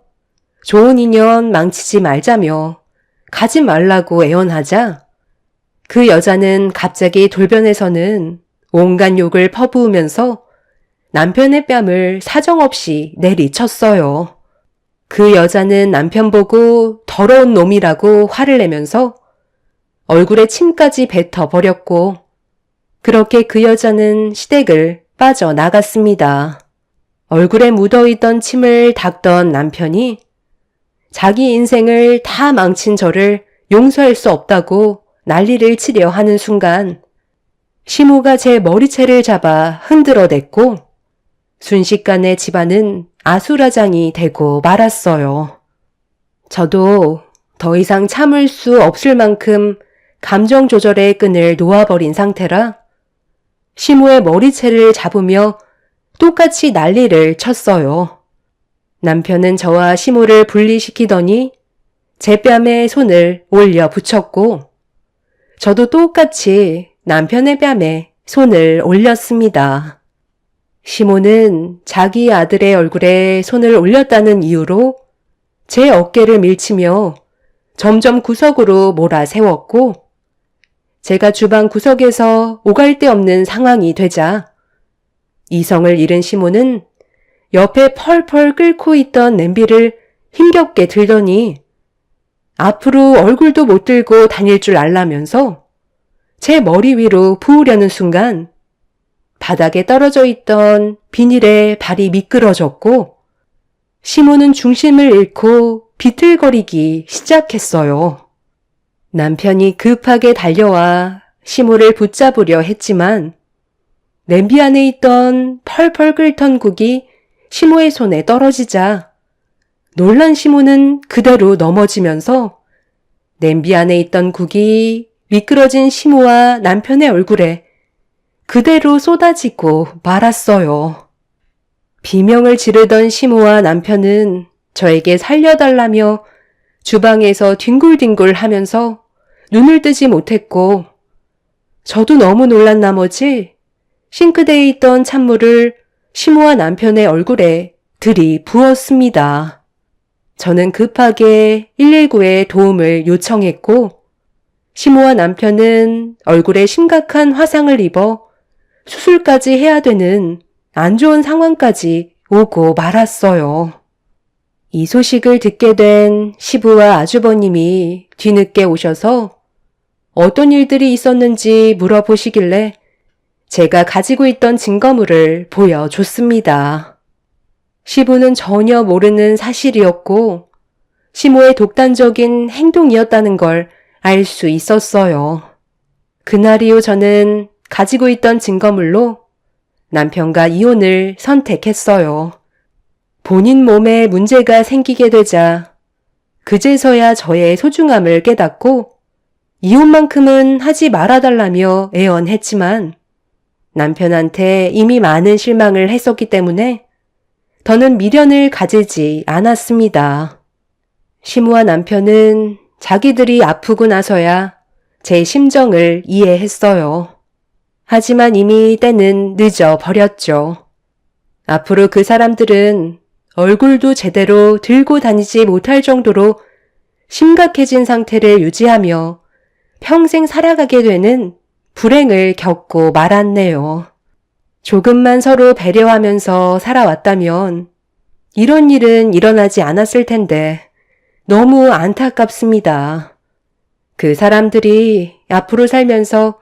좋은 인연 망치지 말자며 가지 말라고 애원하자 그 여자는 갑자기 돌변해서는 온갖 욕을 퍼부으면서 남편의 뺨을 사정없이 내리쳤어요. 그 여자는 남편 보고 더러운 놈이라고 화를 내면서 얼굴에 침까지 뱉어버렸고 그렇게 그 여자는 시댁을 빠져나갔습니다. 얼굴에 묻어있던 침을 닦던 남편이 자기 인생을 다 망친 저를 용서할 수 없다고 난리를 치려 하는 순간 시모가 제 머리채를 잡아 흔들어댔고 순식간에 집안은 아수라장이 되고 말았어요. 저도 더 이상 참을 수 없을 만큼 감정 조절의 끈을 놓아버린 상태라 시모의 머리채를 잡으며 똑같이 난리를 쳤어요. 남편은 저와 시모를 분리시키더니 제 뺨에 손을 올려 붙였고 저도 똑같이 남편의 뺨에 손을 올렸습니다. 시모는 자기 아들의 얼굴에 손을 올렸다는 이유로 제 어깨를 밀치며 점점 구석으로 몰아세웠고 제가 주방 구석에서 오갈 데 없는 상황이 되자 이성을 잃은 시모는 옆에 펄펄 끓고 있던 냄비를 힘겹게 들더니 앞으로 얼굴도 못 들고 다닐 줄 알라면서 제 머리 위로 부으려는 순간 바닥에 떨어져 있던 비닐에 발이 미끄러졌고 시모는 중심을 잃고 비틀거리기 시작했어요. 남편이 급하게 달려와 시모를 붙잡으려 했지만 냄비 안에 있던 펄펄 끓던 국이 시모의 손에 떨어지자 놀란 시모는 그대로 넘어지면서 냄비 안에 있던 국이 미끄러진 시모와 남편의 얼굴에 그대로 쏟아지고 말았어요. 비명을 지르던 시모와 남편은 저에게 살려달라며 주방에서 뒹굴뒹굴 하면서 눈을 뜨지 못했고, 저도 너무 놀란 나머지 싱크대에 있던 찬물을 시모와 남편의 얼굴에 들이부었습니다. 저는 급하게 119에 도움을 요청했고, 시모와 남편은 얼굴에 심각한 화상을 입어 수술까지 해야 되는 안 좋은 상황까지 오고 말았어요. 이 소식을 듣게 된 시부와 아주버님이 뒤늦게 오셔서 어떤 일들이 있었는지 물어보시길래 제가 가지고 있던 증거물을 보여줬습니다. 시부는 전혀 모르는 사실이었고 시모의 독단적인 행동이었다는 걸 알 수 있었어요. 그날 이후 저는 가지고 있던 증거물로 남편과 이혼을 선택했어요. 본인 몸에 문제가 생기게 되자 그제서야 저의 소중함을 깨닫고 이혼만큼은 하지 말아달라며 애원했지만 남편한테 이미 많은 실망을 했었기 때문에 더는 미련을 가지지 않았습니다. 시모와 남편은 자기들이 아프고 나서야 제 심정을 이해했어요. 하지만 이미 때는 늦어버렸죠. 앞으로 그 사람들은 얼굴도 제대로 들고 다니지 못할 정도로 심각해진 상태를 유지하며 평생 살아가게 되는 불행을 겪고 말았네요. 조금만 서로 배려하면서 살아왔다면 이런 일은 일어나지 않았을 텐데 너무 안타깝습니다. 그 사람들이 앞으로 살면서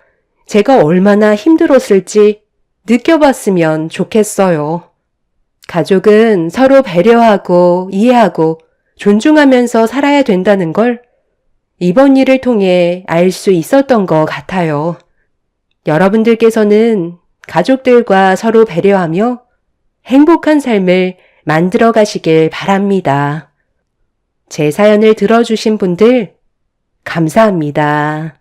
제가 얼마나 힘들었을지 느껴봤으면 좋겠어요. 가족은 서로 배려하고 이해하고 존중하면서 살아야 된다는 걸 이번 일을 통해 알 수 있었던 것 같아요. 여러분들께서는 가족들과 서로 배려하며 행복한 삶을 만들어 가시길 바랍니다. 제 사연을 들어주신 분들 감사합니다.